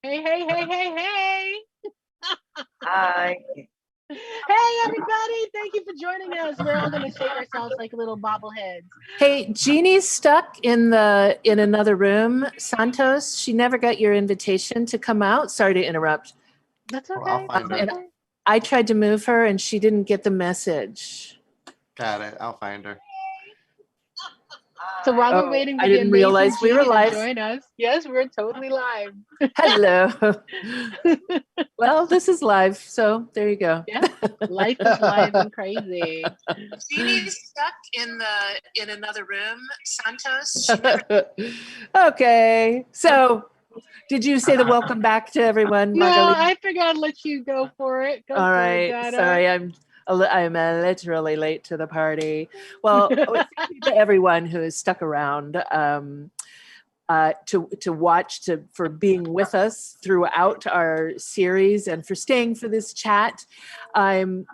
Hey, hey, hey, hey, hey. Hi. Hey, everybody. Thank you for joining us. We're all going to shake ourselves like little bobbleheads. Hey, Jeannie's stuck in another room. Santos, she never got your invitation to come out. Sorry to interrupt. That's okay. I'll find her. Okay. I tried to move her and she didn't get the message. Got it. I'll find her. So while we're waiting for I the didn't realize we were Jeannie to live. join us, yes, we're totally live. Hello. Well, this is live, so there you go. Yeah, life is live and crazy. Jeannie's stuck in another room. Santos. She never... Okay, so did you say the welcome back to everyone? No, Margalit? I figured I'd let you go for it. Go All for right, it, Dada. sorry, I'm literally late to the party. Well, thank you to everyone who has stuck around to watch, for being with us throughout our series and for staying for this chat. I'm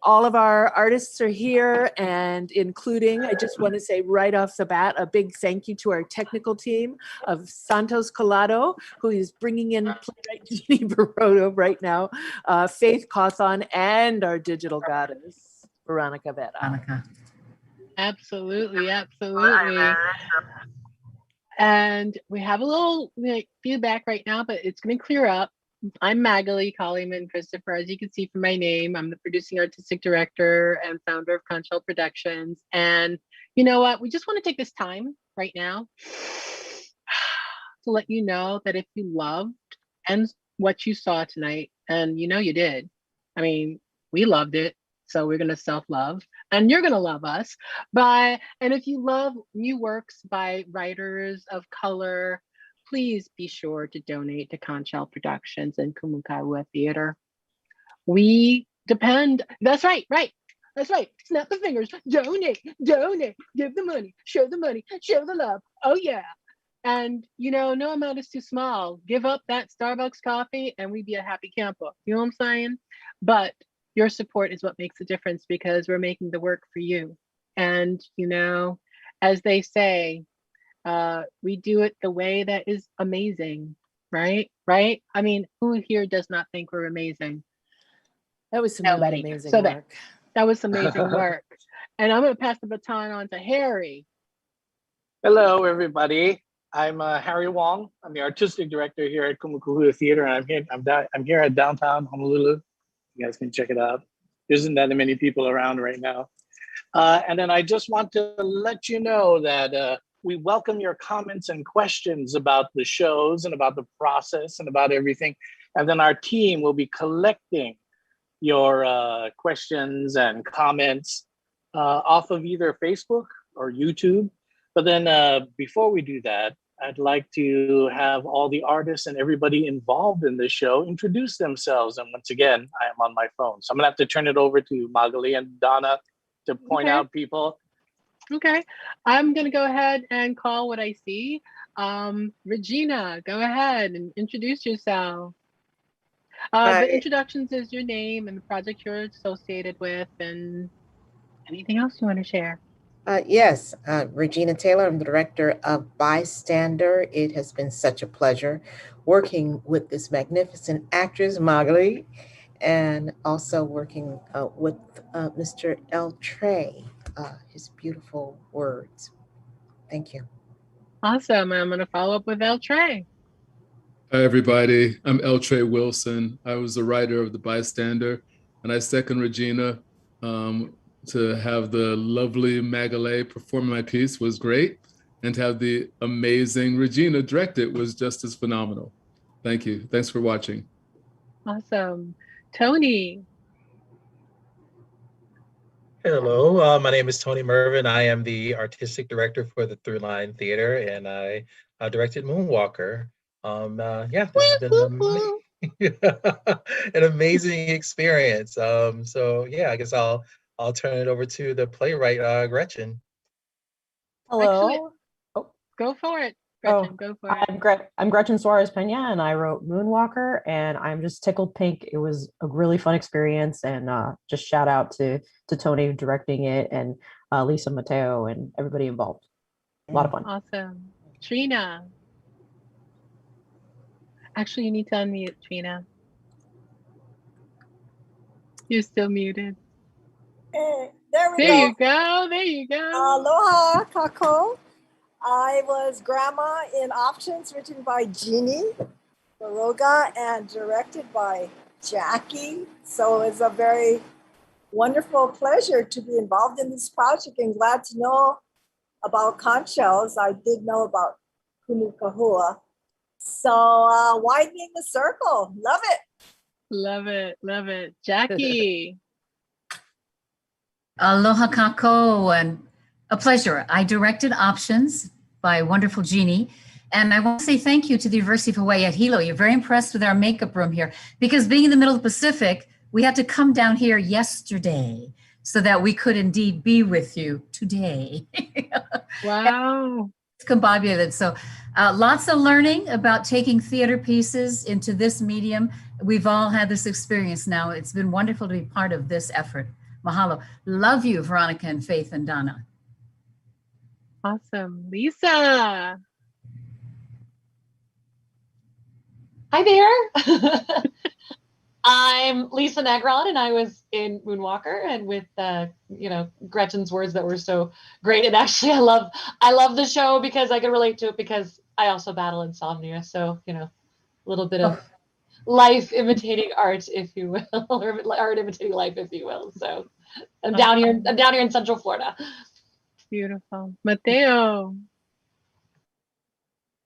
all of our artists are here, and including, I just want to say right off the bat, a big thank you to our technical team of Santos Collado, who is bringing in playwright Jeannie Barroga right now, Faith Cawthon, and our digital goddess, Veronica Vera. Absolutely, absolutely. And we have a little feedback right now, but it's going to clear up. I'm Magali Collyman Christopher. As you can see from my name, I'm the producing artistic director and founder of Conch Productions. And you know what? We just want to take this time right now to let you know that if you loved and what you saw tonight, and you know you did, I mean, we loved it. So we're going to self-love, and you're going to love us. And if you love new works by writers of color, please be sure to donate to Conch Productions and Kumu Kahua Theater. We depend, that's right. Snap the fingers, donate, give the money, show the love. Oh yeah. And you know, no amount is too small. Give up that Starbucks coffee and we'd be a happy camper. You know what I'm saying? But your support is what makes a difference, because we're making the work for you. And, you know, as they say, we do it the way that is amazing, right? Right? I mean, who here does not think we're amazing? That was some really amazing work. That was some amazing work. And I'm going to pass the baton on to Harry. Hello, everybody. I'm Harry Wong. I'm the artistic director here at Kumu Kahua Theater, and I'm here at downtown Honolulu. You guys can check it out. There isn't that many people around right now. And then I just want to let you know that we welcome your comments and questions about the shows and about the process and about everything. And then our team will be collecting your questions and comments off of either Facebook or YouTube. But then before we do that, I'd like to have all the artists and everybody involved in this show introduce themselves. And once again, I am on my phone. So I'm gonna have to turn it over to Magali and Donna to point out people. Okay, I'm gonna go ahead and call what I see. Regina, go ahead and introduce yourself. The introductions is your name and the project you're associated with, and anything else you want to share. Yes, Regina Taylor. I'm the director of Bystander. It has been such a pleasure working with this magnificent actress, Magali, and also working with Mr. L. Trey, his beautiful words. Thank you. Awesome. I'm going to follow up with L. Trey. Hi, everybody. I'm L. Trey Wilson. I was the writer of The Bystander, and I second Regina. To have the lovely Magali perform my piece was great, and to have the amazing Regina direct it was just as phenomenal. Thank you. Thanks for watching. Awesome. Tony. Hello, my name is Tony Mervin. I am the artistic director for the Throughline Theater, and I directed Moonwalker. Yeah, this has been an amazing experience. So yeah, I guess I'll turn it over to the playwright, Gretchen. Hello. Actually, go for it, Gretchen. Go for it. I'm Gretchen Suárez-Peña, and I wrote Moonwalker, and I'm just tickled pink. It was a really fun experience, and just shout out to Tony directing it, and Lisa, Mateo, and everybody involved. A lot of fun. Awesome. Trina. Actually, you need to unmute, Trina. You're still muted. There we go. There you go. Aloha, kako. I was Grandma in Options, written by Jeannie Barroga and directed by Jackie. So it's a very wonderful pleasure to be involved in this project and glad to know about conch shells. I did know about Kumu Kahua. So widening the circle. Love it. Love it. Love it. Jackie. Aloha kako, and a pleasure. I directed Options by wonderful Jeannie. And I want to say thank you to the University of Hawaii at Hilo. You're very impressed with our makeup room here, because being in the middle of the Pacific, we had to come down here yesterday so that we could indeed be with you today. Wow. It's combobulated. So lots of learning about taking theater pieces into this medium we've all had this experience now. It's been wonderful to be part of this effort. Mahalo. Love you, Veronica and Faith and Donna. Awesome. Lisa. Hi there. I'm Lisa Negron, and I was in Moonwalker, and with Gretchen's words that were so great. And actually, I love the show because I can relate to it because I also battle insomnia. So a little bit of life imitating art, if you will, or art imitating life, if you will. So I'm down here in Central Florida. Beautiful. Mateo.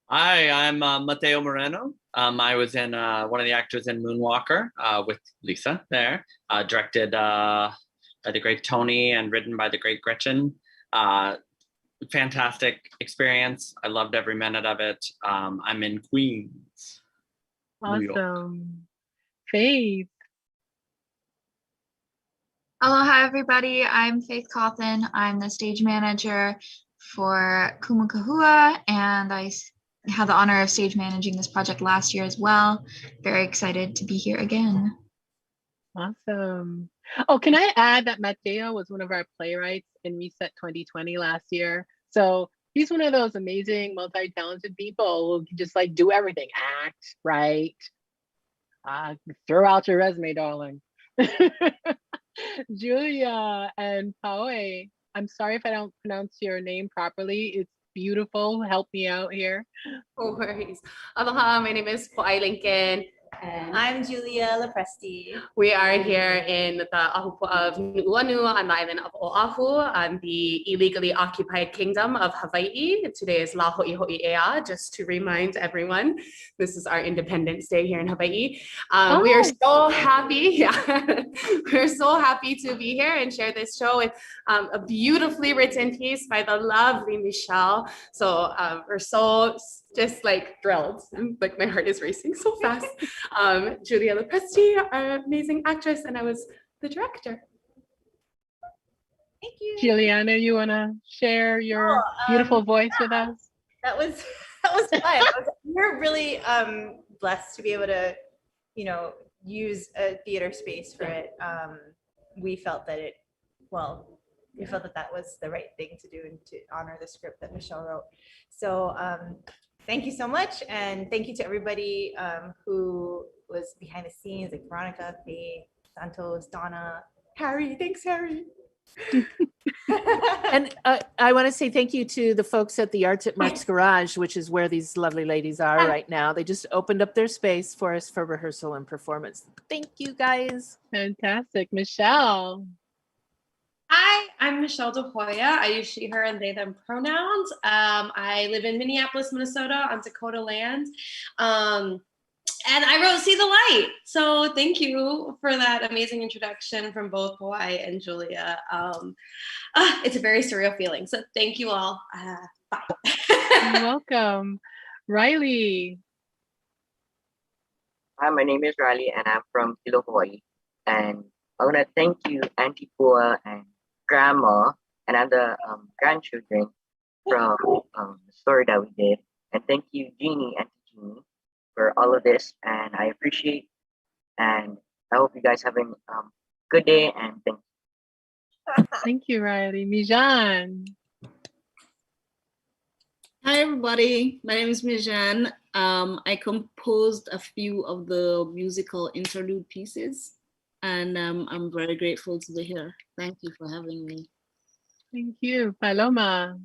Hi, I'm Mateo Moreno. I was in one of the actors in Moonwalker with Lisa there, directed by the great Tony and written by the great Gretchen. Fantastic experience. I loved every minute of it. I'm in Queens, New York. Awesome. Faith. Aloha, everybody. I'm Faith Cawthon. I'm the stage manager for Kumu Kahua, and I had the honor of stage managing this project last year as well. Very excited to be here again. Awesome. Oh, can I add that Mateo was one of our playwrights in Reset 2020 last year? So he's one of those amazing, multi-talented people who can just like do everything, act, write, throw out your resume, darling. Julia and Paoe, I'm sorry if I don't pronounce your name properly. It's beautiful. Help me out here. No worries. Aloha, my name is Po'ai Lincoln. And I'm Julia Lepresti. We are here in the ahupu of Nuuanu on the island of Oahu, on the illegally occupied kingdom of Hawaii. Today is La Ho'iho'i'ea, just to remind everyone, this is our Independence Day here in Hawaii. We are so happy. We're so happy to be here and share this show with a beautifully written piece by the lovely Michelle. So we're so just like thrilled. Like my heart is racing so fast. Julia Lepresti, our amazing actress, and I was the director. Thank you. Juliana, you want to share your beautiful voice with us? That was fun. We're really blessed to be able to, use a theater space for it. We felt that that was the right thing to do and to honor the script that Michelle wrote. So thank you so much, and thank you to everybody who was behind the scenes, like Veronica, Faye, Santos, Donna, Harry. Thanks, Harry. And I want to say thank you to the folks at the Arts at Mark's Garage, which is where these lovely ladies are right now. They just opened up their space for us for rehearsal and performance. Thank you, guys. Fantastic. Michelle. Hi, I'm Michelle De Joya. I use she, her, and they, them pronouns. I live in Minneapolis, Minnesota on Dakota land. And I wrote See the Light. So thank you for that amazing introduction from both Hawaii and Julia. It's a very surreal feeling. So thank you all. Bye. You're welcome. Riley. Hi, my name is Riley, and I'm from Hilo, Hawaii. And I want to thank you, Auntie Pua and Grandma, and other grandchildren from the story that we did. And thank you, Jeannie, Auntie Jeannie, for all of this. And I appreciate, and I hope you guys having a good day, and thank you. Thank you, Riley. Mijan. Hi, everybody. My name is Mijan. I composed a few of the musical interlude pieces, and I'm very grateful to be here. Thank you for having me. Thank you. Paloma.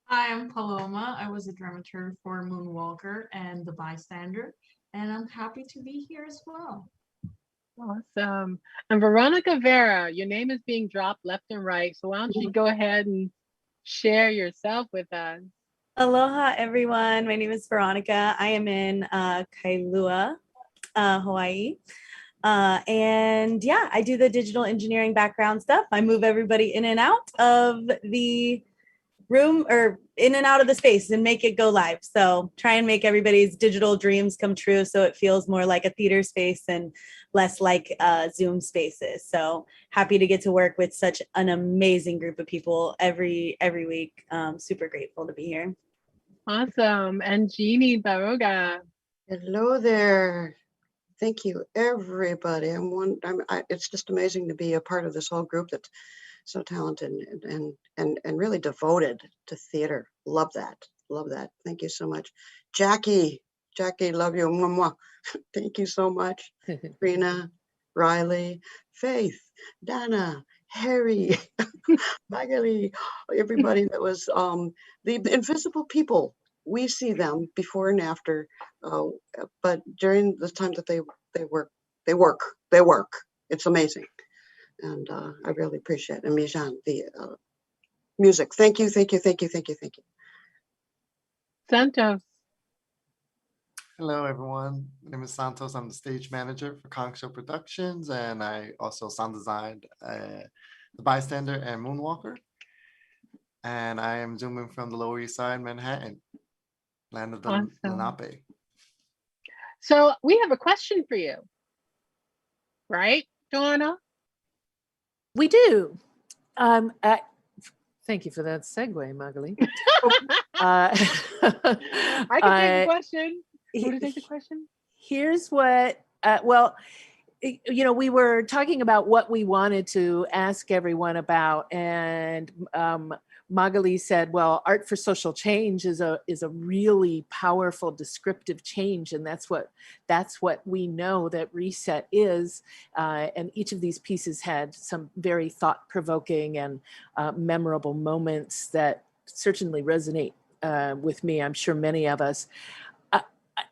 Hi, I'm Paloma. I was a dramaturg for Moonwalker and The Bystander, and I'm happy to be here as well. Awesome. And Veronica Vera, your name is being dropped left and right. So why don't you go ahead and share yourself with us? Aloha, everyone. My name is Veronica. I am in Kailua, Hawaii. And yeah, I do the digital engineering background stuff. I move everybody in and out of the room or in and out of the space and make it go live. So try and make everybody's digital dreams come true so it feels more like a theater space and less like Zoom spaces. So happy to get to work with such an amazing group of people every week. Super grateful to be here. Awesome. And Jeannie Barroga. Hello there. Thank you, everybody. It's just amazing to be a part of this whole group that's so talented and really devoted to theater. Love that. Love that. Thank you so much. Jackie, love you. Mwah, mwah. Thank you so much. Rena, Riley, Faith, Dana, Harry, Magali, everybody that was the invisible people. We see them before and after, but during the time that they work. It's amazing, and I really appreciate it. And Mijan, the music. Thank you. Santos. Hello, everyone. My name is Santos. I'm the stage manager for Conch Productions, and I also sound designed The Bystander and Moonwalker. And I am zooming from the Lower East Side, Manhattan, land of the Awesome. Lenape. So we have a question for you, right, Joanna? We do. Thank you for that segue, Magali. I can take the question. Want to take the question? Here's what, we were talking about what we wanted to ask everyone about, and Magali said, well, art for social change is a really powerful descriptive change, and that's what we know that Reset is. And each of these pieces had some very thought-provoking and memorable moments that certainly resonate with me. I'm sure many of us.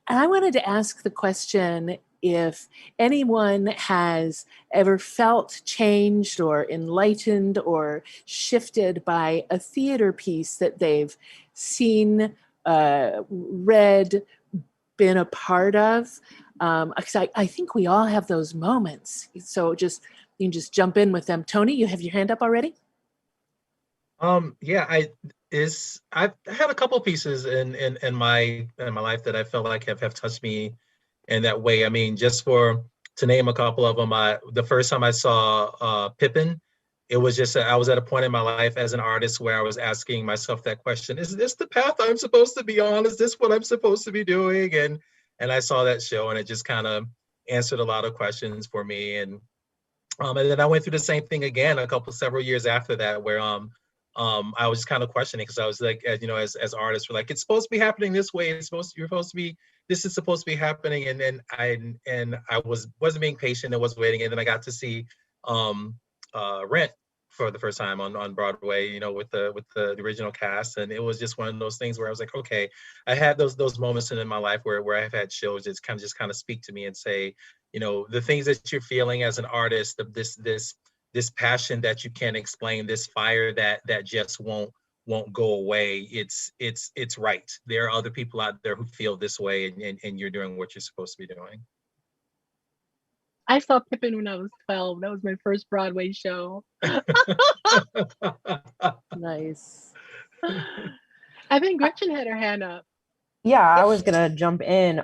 I wanted to ask the question if anyone has ever felt changed or enlightened or shifted by a theater piece that they've seen, read, been a part of. Because I think we all have those moments. So you can just jump in with them. Tony, you have your hand up already? Yeah, I've had a couple pieces in my life that I felt like have touched me in that way. I mean, just to name a couple of them, the first time I saw Pippin, it was just I was at a point in my life as an artist where I was asking myself that question: is this the path I'm supposed to be on? Is this what I'm supposed to be doing? And I saw that show, and it just kind of answered a lot of questions for me. And then I went through the same thing again several years after that, where I was kind of questioning, because I was like, as artists, we're like, it's supposed to be happening this way. This is supposed to be happening. And then I wasn't being patient. I was waiting. And then I got to see Rent for the first time on Broadway, with the original cast. And it was just one of those things where I was like, okay, I had those moments in my life where I've had shows that kind of speak to me and say, the things that you're feeling as an artist, this passion that you can't explain, this fire that just won't go away. It's right. There are other people out there who feel this way, and you're doing what you're supposed to be doing. I saw Pippin when I was 12. That was my first Broadway show. Nice. I think Gretchen had her hand up. Yeah, I was gonna jump in.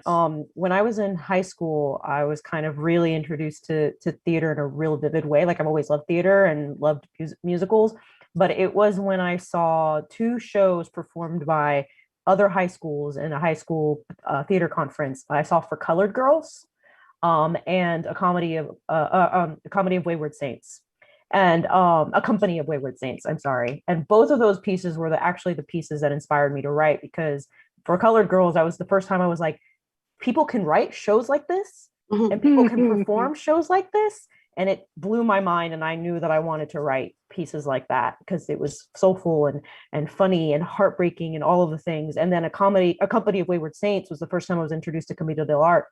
When I was in high school, I was kind of really introduced to theater in a real vivid way. Like, I've always loved theater and loved musicals, but it was when I saw 2 shows performed by other high schools in a high school theater conference. I saw For Colored Girls, and a comedy of Wayward Saints, and A Company of Wayward Saints. I'm sorry, and both of those pieces were actually the pieces that inspired me to write, because For Colored Girls, I was the first time I was like, people can write shows like this, and people can perform shows like this, and it blew my mind. And I knew that I wanted to write pieces like that because it was soulful and funny and heartbreaking and all of the things. And then A Company of Wayward Saints was the first time I was introduced to Commedia dell'arte,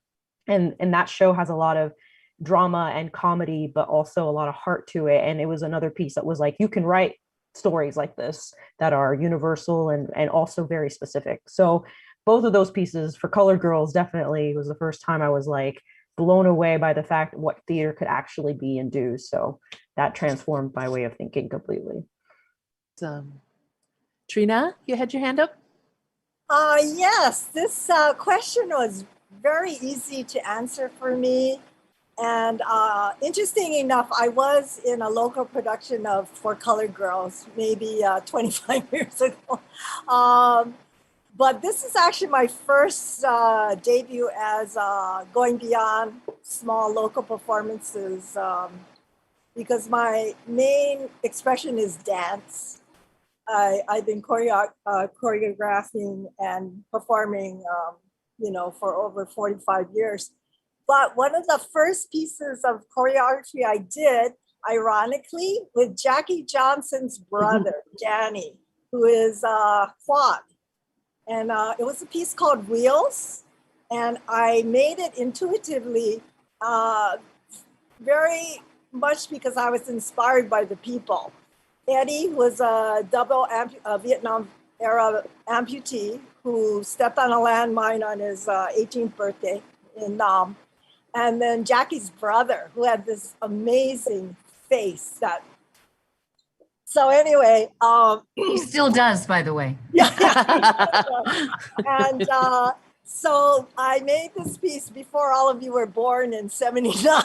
and that show has a lot of drama and comedy, but also a lot of heart to it. And it was another piece that was like, you can write stories like this that are universal and also very specific. So both of those pieces, For Colored Girls definitely was the first time I was like blown away by the fact what theater could actually be and do. So that transformed my way of thinking completely. Trina, you had your hand up? Yes, this question was very easy to answer for me. And interesting enough, I was in a local production of For Colored Girls maybe 25 years ago. But this is actually my first debut as going beyond small local performances because my main expression is dance. I've been choreographing and performing, for over 45 years. But one of the first pieces of choreography I did, ironically, with Jackie Johnson's brother, Danny, who is quad. And it was a piece called Wheels. And I made it intuitively, very much because I was inspired by the people. Eddie was a Vietnam era amputee who stepped on a landmine on his 18th birthday in Nam. And then Jackie's brother, who had this amazing face so anyway. He still does, by the way. Yeah. And so I made this piece before all of you were born in '79.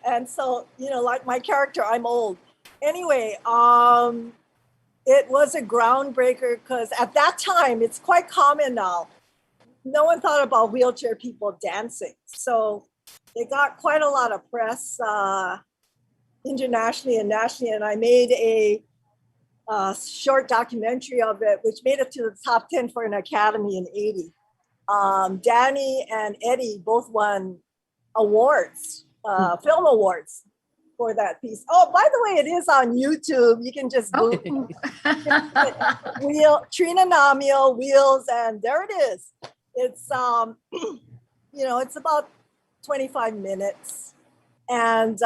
And so, like my character, I'm old. Anyway, it was a groundbreaker because at that time, it's quite common now. No one thought about wheelchair people dancing. So it got quite a lot of press internationally and nationally. And I made a short documentary of it, which made it to the top 10 for an Academy in '80. Danny and Eddie both won awards, film awards for that piece. Oh, by the way, it is on YouTube. You can just Google Trina Namio, Wheels, and there it is. It's it's about 25 minutes. And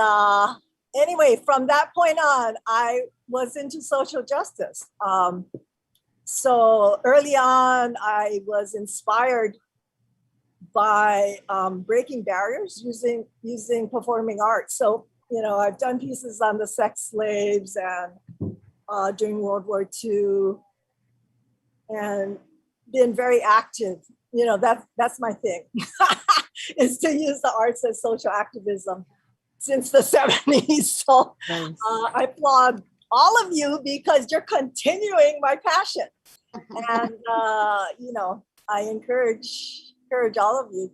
anyway, from that point on, I was into social justice. So early on, I was inspired by breaking barriers using performing arts. So, I've done pieces on the sex slaves and during World War II and been very active. That's my thing, is to use the arts as social activism since the 70s. So nice. I applaud all of you because you're continuing my passion. And, I encourage all of you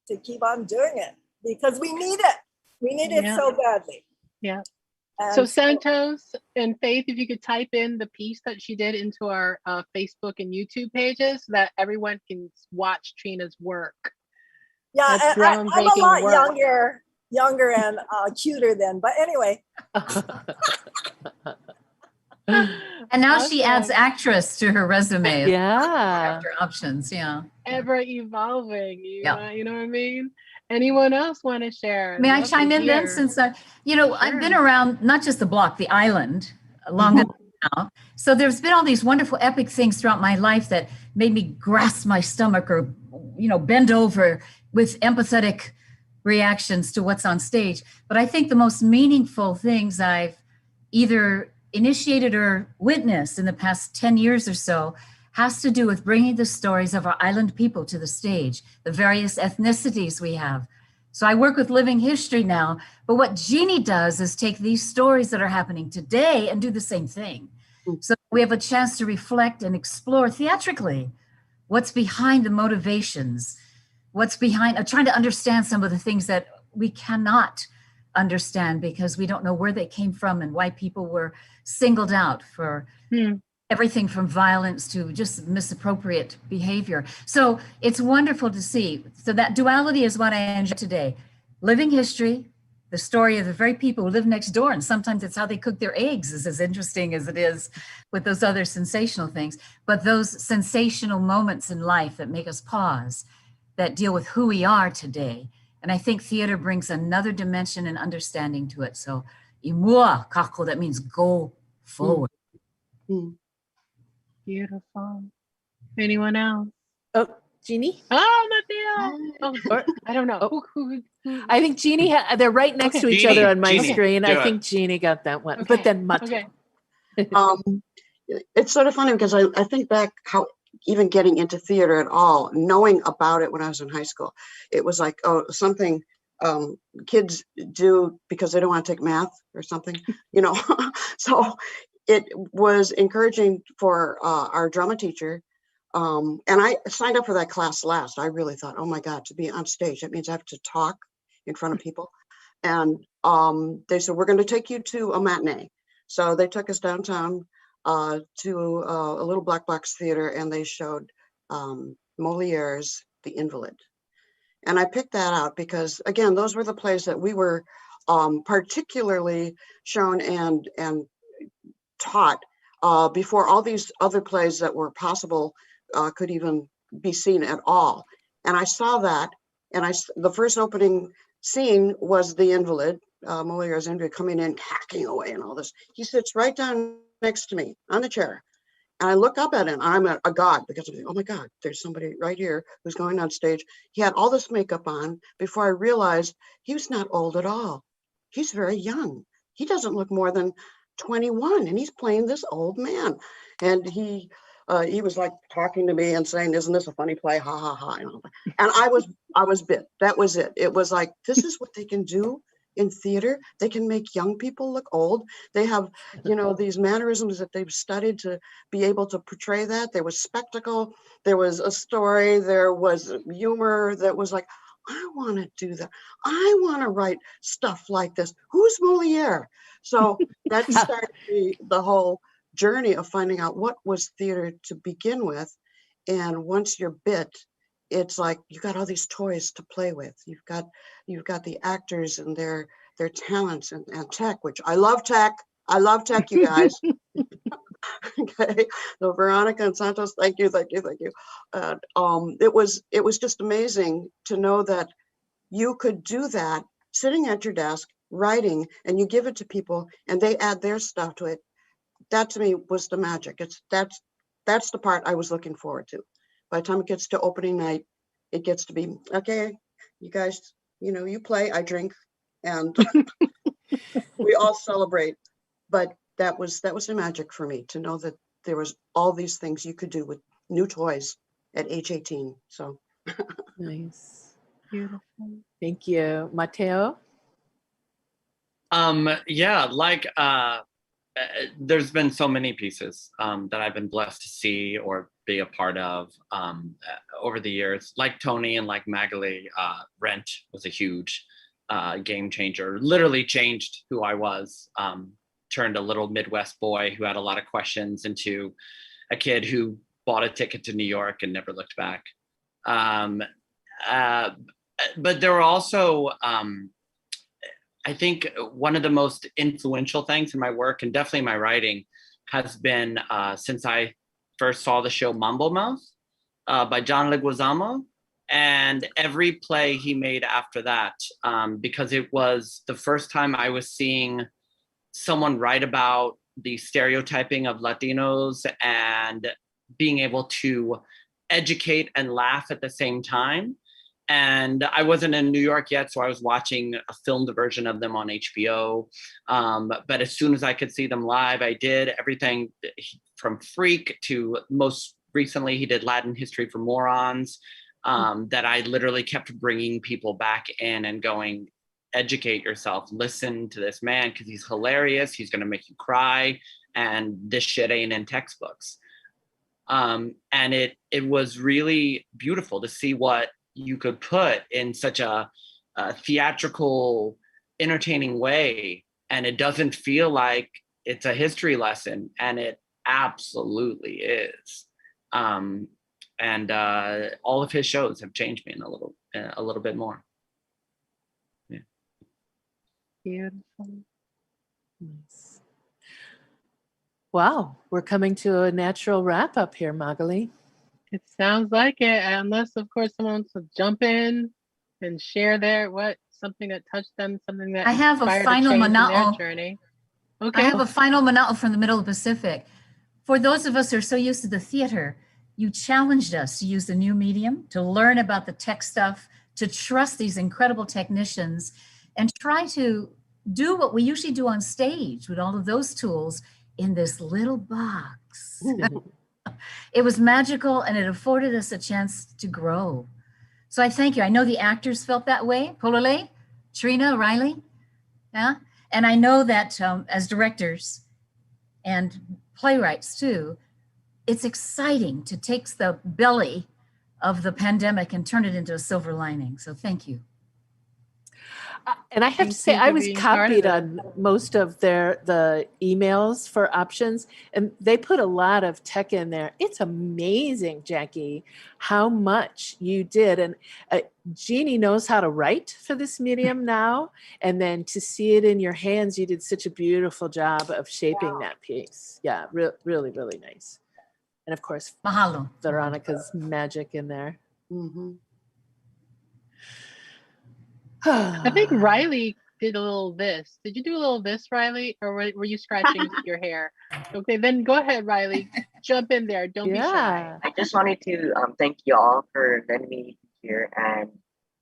to keep on doing it because we need it. We need it so badly. Yeah. So Santos and Faith, if you could type in the piece that she did into our Facebook and YouTube pages so that everyone can watch Trina's work. Yeah, I'm a lot younger and cuter then, but anyway. And now she adds actress to her resume. Yeah. After options, yeah. Ever evolving, you know what I mean? Anyone else want to share? May I chime in then? Since I've been around not just the block, the island, long enough now. So there's been all these wonderful epic things throughout my life that made me grasp my stomach or, bend over with empathetic reactions to what's on stage. But I think the most meaningful things I've either initiated or witnessed in the past 10 years or so has to do with bringing the stories of our island people to the stage, the various ethnicities we have. So I work with living history now, but what Jeannie does is take these stories that are happening today and do the same thing. So we have a chance to reflect and explore theatrically what's behind the motivations, what's behind, trying to understand some of the things that we cannot understand because we don't know where they came from and why people were singled out for everything from violence to just misappropriate behavior. So it's wonderful to see. So that duality is what I enjoy today. Living history, the story of the very people who live next door, and sometimes it's how they cook their eggs is as interesting as it is with those other sensational things. But those sensational moments in life that make us pause, that deal with who we are today. And I think theater brings another dimension and understanding to it. So, imua kako, that means go forward. Beautiful. Anyone else? Oh, Jeannie? Oh, Mateo. Oh, I don't know. Who? I think Jeannie, they're right next to each other on my screen. I think it. Jeannie got that one. But then Mateo. It's sort of funny because I think back how even getting into theater at all, knowing about it when I was in high school, it was like, something kids do because they don't want to take math or something, So it was encouraging for our drama teacher. And I signed up for that class last. I really thought, oh my God, to be on stage, that means I have to talk in front of people. And they said, we're going to take you to a matinee. So they took us downtown to a little black box theater, and they showed Moliere's The Invalid. And I picked that out because, again, those were the plays that we were particularly shown and taught before all these other plays that were possible could even be seen at all. And I saw that, and the first opening scene was The Invalid, Moliere's Invalid, coming in, hacking away and all this. He sits right down next to me on the chair. And I look up at him. I'm a god because I'm like, oh my God, there's somebody right here who's going on stage. He had all this makeup on before I realized he was not old at all. He's very young. He doesn't look more than 21, and he's playing this old man. And he was like talking to me and saying, isn't this a funny play? Ha ha ha. And I was bit. That was it. It was like, this is what they can do in theater. They can make young people look old. They have, these mannerisms that they've studied to be able to portray that. There was spectacle, there was a story, there was humor that was like, I want to do that. I want to write stuff like this. Who's Moliere? So that started the whole journey of finding out what was theater to begin with. And once you're bit, it's like you got all these toys to play with. You've got the actors and their talents and tech, which I love tech. I love tech, you guys. Okay, so Veronica and Santos, thank you. It was just amazing to know that you could do that sitting at your desk, writing, and you give it to people, and they add their stuff to it. That to me was the magic. That's the part I was looking forward to. By the time it gets to opening night, it gets to be, okay, you guys, you play, I drink, and we all celebrate. But that was the magic for me, to know that there was all these things you could do with new toys at age 18. So nice. Beautiful. Thank you. Mateo? There's been so many pieces that I've been blessed to see or be a part of over the years. Like Tony and like Magali, Rent was a huge game changer. Literally changed who I was. Turned a little Midwest boy who had a lot of questions into a kid who bought a ticket to New York and never looked back. But there were also, I think one of the most influential things in my work and definitely my writing has been since I first saw the show Mambo Mouth by John Leguizamo, and every play he made after that, because it was the first time I was seeing someone write about the stereotyping of Latinos and being able to educate and laugh at the same time. And I wasn't in New York yet, so I was watching a filmed version of them on HBO. But as soon as I could see them live, I did everything from Freak to most recently, he did Latin History for Morons, that I literally kept bringing people back in and going, educate yourself, listen to this man because he's hilarious, he's gonna make you cry, and this shit ain't in textbooks. And it was really beautiful to see what you could put in such a theatrical, entertaining way, and it doesn't feel like it's a history lesson, and it absolutely is. And all of his shows have changed me in a little bit more. Yeah. Beautiful. Nice. Wow, we're coming to a natural wrap up here, Magali. It sounds like it, unless of course someone wants to jump in and share something that touched them, something that I have a final mana'o. Journey. Okay. I have a final mana'o from the Middle of the Pacific. For those of us who are so used to the theater, you challenged us to use the new medium, to learn about the tech stuff, to trust these incredible technicians, and try to do what we usually do on stage with all of those tools in this little box. It was magical, and it afforded us a chance to grow. So I thank you. I know the actors felt that way. Polole, Trina, Riley, yeah. And I know that as directors, and playwrights too, it's exciting to take the belly of the pandemic and turn it into a silver lining. So thank you. And I have to say, I was copied on most of the emails for options, and they put a lot of tech in there. It's amazing, Jackie, how much you did. And Jeannie knows how to write for this medium now. And then to see it in your hands, you did such a beautiful job of shaping that piece. Yeah, really, really nice. And of course, mahalo, Veronica's magic in there. Mm-hmm. I think Riley did a little this. Did you do a little this, Riley? Or were you scratching your hair? Okay, then go ahead, Riley. Jump in there. Don't be shy. I just wanted to thank you all for letting me here, and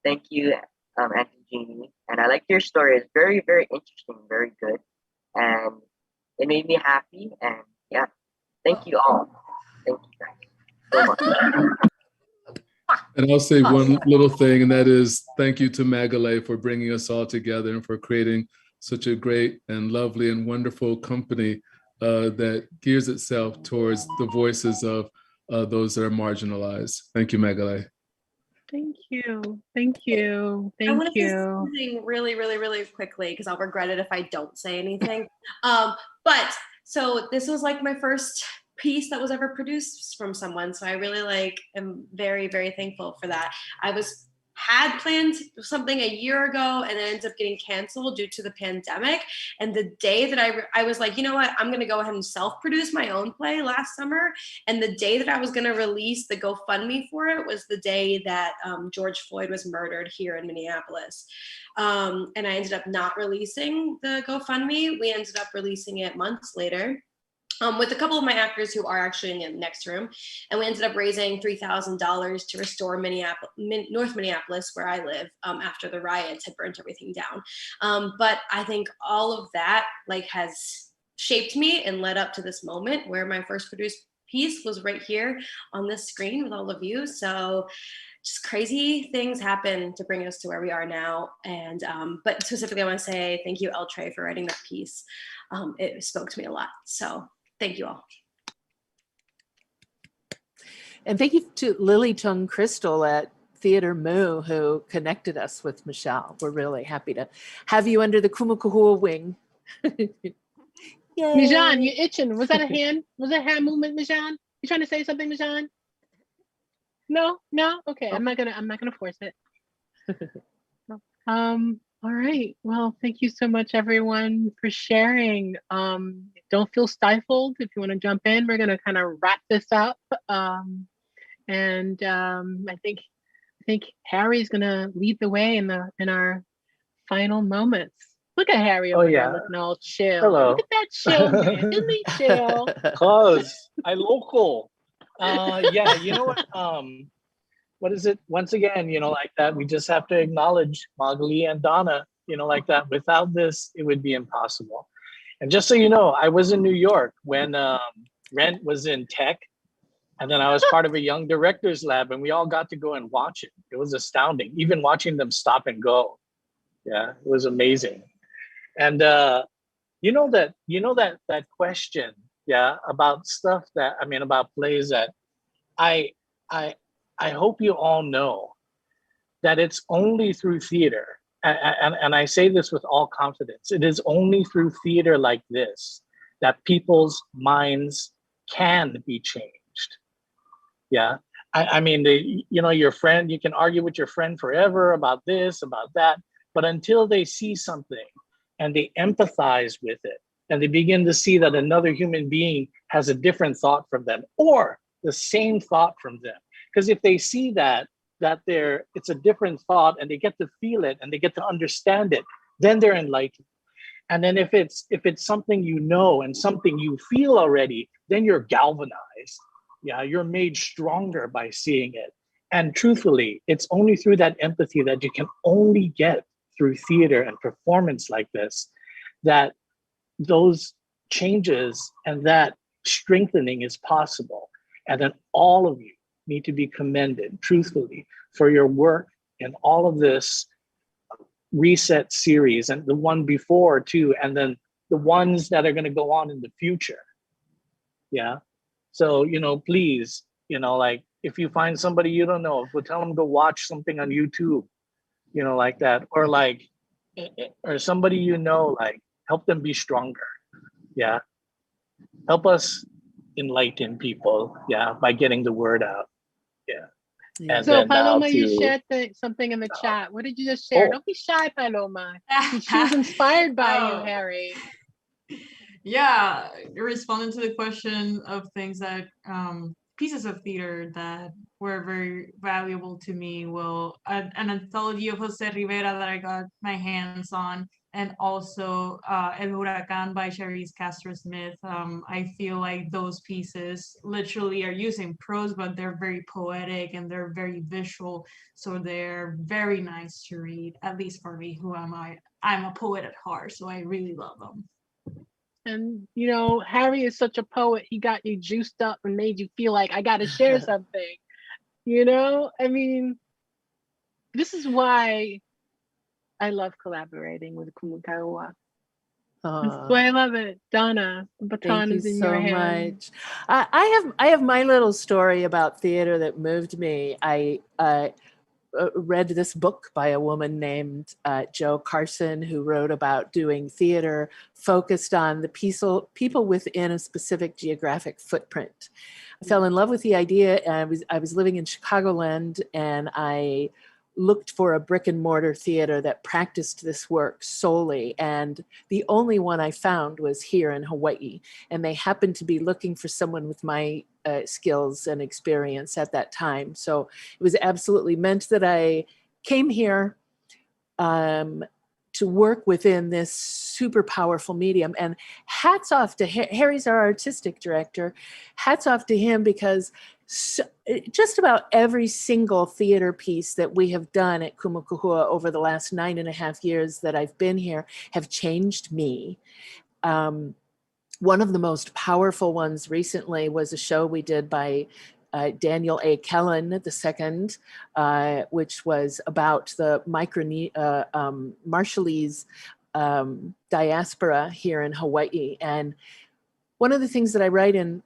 thank you, Auntie Jeannie. And I like your story. It's very, very interesting, very good, and it made me happy. And yeah, thank you all. Thank you guys so much. And I'll say one little thing, and that is thank you to Magalay for bringing us all together and for creating such a great and lovely and wonderful company that gears itself towards the voices of those that are marginalized. Thank you, Magalay. Thank you. Thank you. I Thank want to say you. something really, really, really quickly because I'll regret it if I don't say anything. But so this was like my first piece that was ever produced from someone, so I really am very, very thankful for that. I had planned something a year ago and it ended up getting canceled due to the pandemic, and the day that I was like, you know what, I'm gonna go ahead and self-produce my own play last summer, and the day that I was gonna release the GoFundMe for it was the day that George Floyd was murdered here in Minneapolis. And I ended up not releasing the GoFundMe. We ended up releasing it months later. With a couple of my actors who are actually in the next room. And we ended up raising $3,000 to restore North Minneapolis, where I live, after the riots had burnt everything down. But I think all of that has shaped me and led up to this moment where my first produced piece was right here on this screen with all of you. So just crazy things happen to bring us to where we are now. And but specifically, I want to say thank you, Trey, for writing that piece. It spoke to me a lot. So thank you all. And thank you to Lily Tung Crystal at Theater Moo who connected us with Michelle. We're really happy to have you under the Kumu Kahua wing. Mijan, you itching. Was that a hand? Was that a hand movement, Mijan? You trying to say something, Mijan? No? Okay, I'm not gonna force it. All right. Well, thank you so much, everyone, for sharing. Don't feel stifled. If you want to jump in, we're going to kind of wrap this up. I think Harry's going to lead the way in our final moments. Look at Harry over there looking all chill. Hello. Look at that chill, man. Isn't he chill? Cause I local. Yeah, you know what? What is it? Once again, like that, we just have to acknowledge Magali and Donna, like that. Without this, it would be impossible. And just so you know, I was in New York when Rent was in tech, and then I was part of a young directors lab, and we all got to go and watch it. It was astounding, even watching them stop and go. Yeah, it was amazing. And that question, about stuff about plays that I hope you all know that it's only through theater, and I say this with all confidence, it is only through theater like this that people's minds can be changed. Yeah, your friend, you can argue with your friend forever about this, about that, but until they see something and they empathize with it, and they begin to see that another human being has a different thought from them, or the same thought from them. Because if they see that it's a different thought and they get to feel it and they get to understand it, then they're enlightened. And then if it's something you know and something you feel already, then you're galvanized. Yeah, you're made stronger by seeing it. And truthfully, it's only through that empathy that you can only get through theater and performance like this, that those changes and that strengthening is possible. And then all of you need to be commended, truthfully, for your work in all of this reset series and the one before too, and then the ones that are going to go on in the future. Yeah. So, please, like if you find somebody you don't know, tell them to watch something on YouTube, like that, or like, or somebody like help them be stronger. Yeah. Help us enlighten people. Yeah. By getting the word out. Yeah. And So then now Paloma, you to shared something in the chat. What did you just share? Don't be shy, Paloma. She was inspired by you, Oh. Harry. Yeah, responding to the question of things that pieces of theater that were very valuable to me. Well, an anthology of Jose Rivera that I got my hands on, and also El Huracán by Charisse Castro-Smith. I feel like those pieces literally are using prose, but they're very poetic and they're very visual, so they're very nice to read, at least for me, who am I? I'm a poet at heart, so I really love them. And Harry is such a poet. He got you juiced up and made you feel like I got to share something. I mean, this is why I love collaborating with Kumu Kahua. That's why I love it. Donna, the baton is in your hands. I have my little story about theater that moved me. I read this book by a woman named Jo Carson, who wrote about doing theater focused on the people within a specific geographic footprint. I fell in love with the idea. I was living in Chicagoland, and I looked for a brick and mortar theater that practiced this work solely. And the only one I found was here in Hawaii. And they happened to be looking for someone with my skills and experience at that time. So it was absolutely meant that I came here to work within this super powerful medium. And hats off to Harry's our artistic director. Hats off to him, because just about every single theater piece that we have done at Kumu Kahua over the last 9.5 years that I've been here have changed me. One of the most powerful ones recently was a show we did by Daniel A. Kellen II, which was about the Marshallese diaspora here in Hawaii. And one of the things that I write in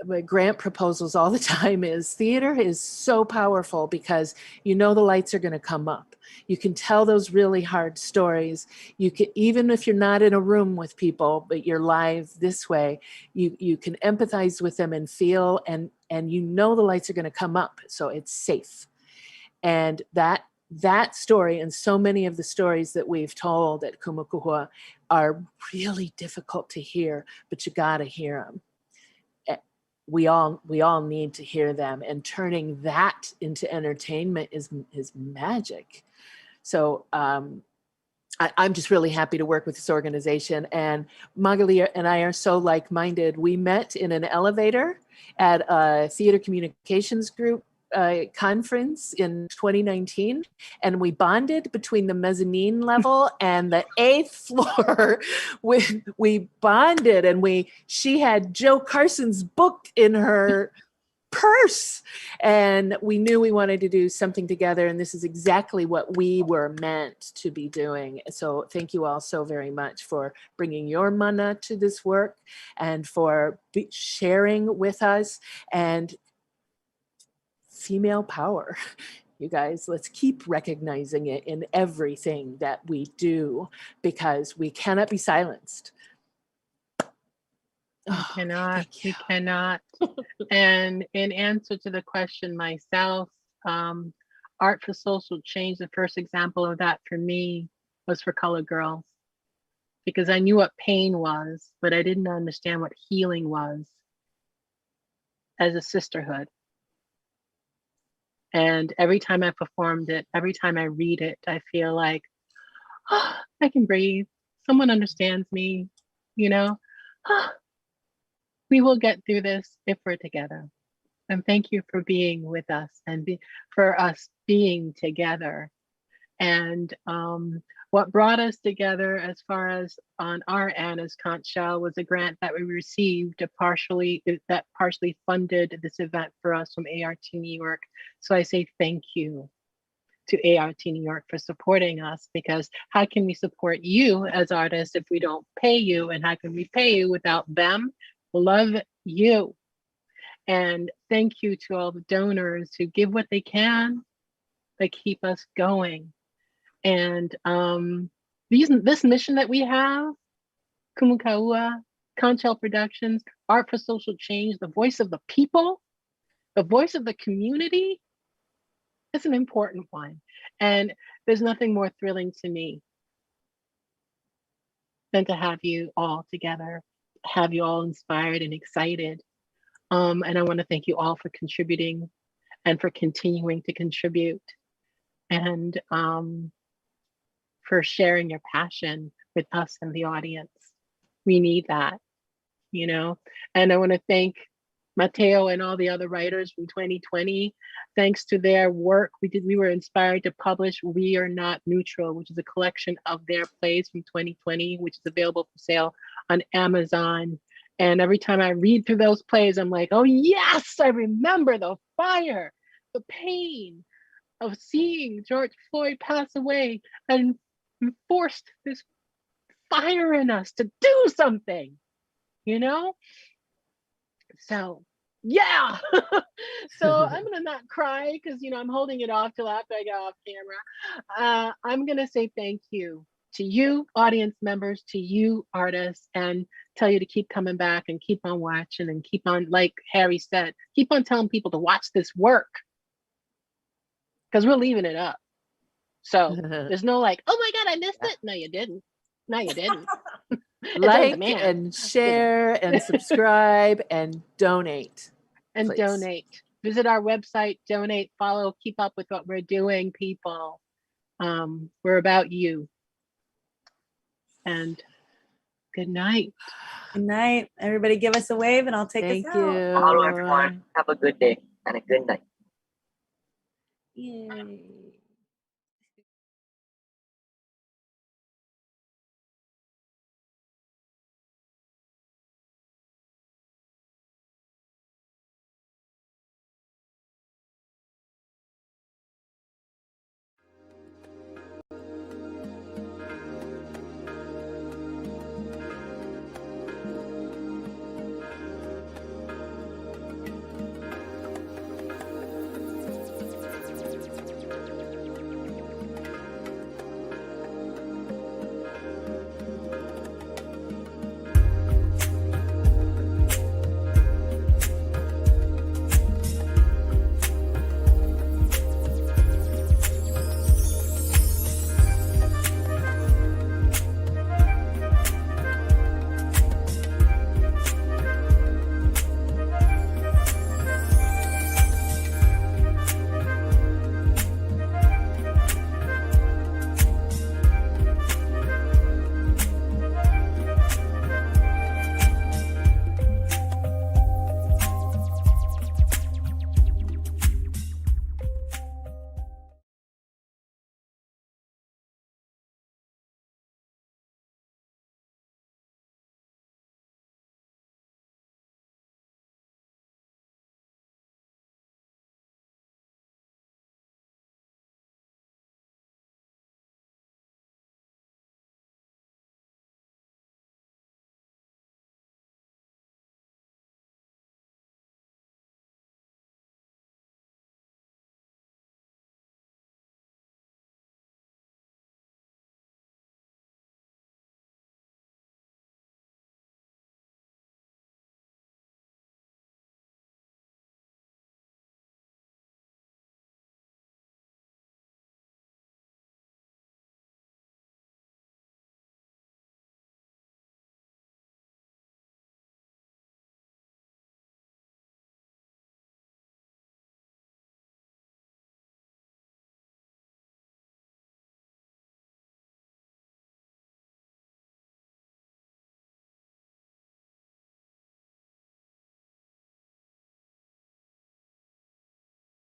my grant proposals all the time is theater is so powerful because the lights are going to come up. You can tell those really hard stories. You can, even if you're not in a room with people, but you're live this way, you can empathize with them and feel, and the lights are going to come up, so it's safe. And that story and so many of the stories that we've told at Kumu Kahua are really difficult to hear, but you got to hear them. We all need to hear them, and turning that into entertainment is magic. So I'm just really happy to work with this organization, and Magali and I are so like-minded. We met in an elevator at a theater communications group conference in 2019, and we bonded between the mezzanine level and the 8th floor. We bonded, and she had Jo Carson's book in her purse, and we knew we wanted to do something together, and this is exactly what we were meant to be doing. So thank you all so very much for bringing your mana to this work and for sharing with us. And female power, you guys, let's keep recognizing it in everything that we do, because we cannot be silenced. We cannot. And in answer to the question myself, Art for Social Change, the first example of that for me was for colored girls, because I knew what pain was, but I didn't understand what healing was as a sisterhood. And every time I performed it, every time I read it, I feel like, oh, I can breathe. Someone understands me, we will get through this if we're together. And thank you for being with us and for us being together. And what brought us together as far as on our end as Conch was a grant that we received that partially funded this event for us from ART New York. So I say thank you to ART New York for supporting us, because how can we support you as artists if we don't pay you? And how can we pay you without them? Love you. And thank you to all the donors who give what they can, that keep us going. And this mission that we have, Kumu Kahua, Conch Productions, Art for Social Change, the voice of the people, the voice of the community, it's an important one. And there's nothing more thrilling to me than to have you all together, have you all inspired and excited. And I want to thank you all for contributing and for continuing to contribute, and for sharing your passion with us and the audience. We need that, you know? And I want to thank Mateo and all the other writers from 2020. Thanks to their work, we were inspired to publish We Are Not Neutral, which is a collection of their plays from 2020, which is available for sale on Amazon. And every time I read through those plays, I'm like, oh yes, I remember the fire, the pain of seeing George Floyd pass away and forced this fire in us to do something, you know? So yeah. So I'm gonna not cry because, you know, I'm holding it off till after I get off camera. I'm gonna say thank you to you audience members, to you artists, and tell you to keep coming back and keep on watching and keep on, like Harry said, keep on telling people to watch this work, because we're leaving it up. So there's no like, oh my God, I missed it. No, you didn't. No, you didn't. Like and share and subscribe and donate. And please. donate. Visit our website, donate, follow, keep up with what we're doing, people. We're about you. And good night. Good night. Everybody give us a wave and I'll take us out. Hello, everyone. Have a good day and a good night. Yay.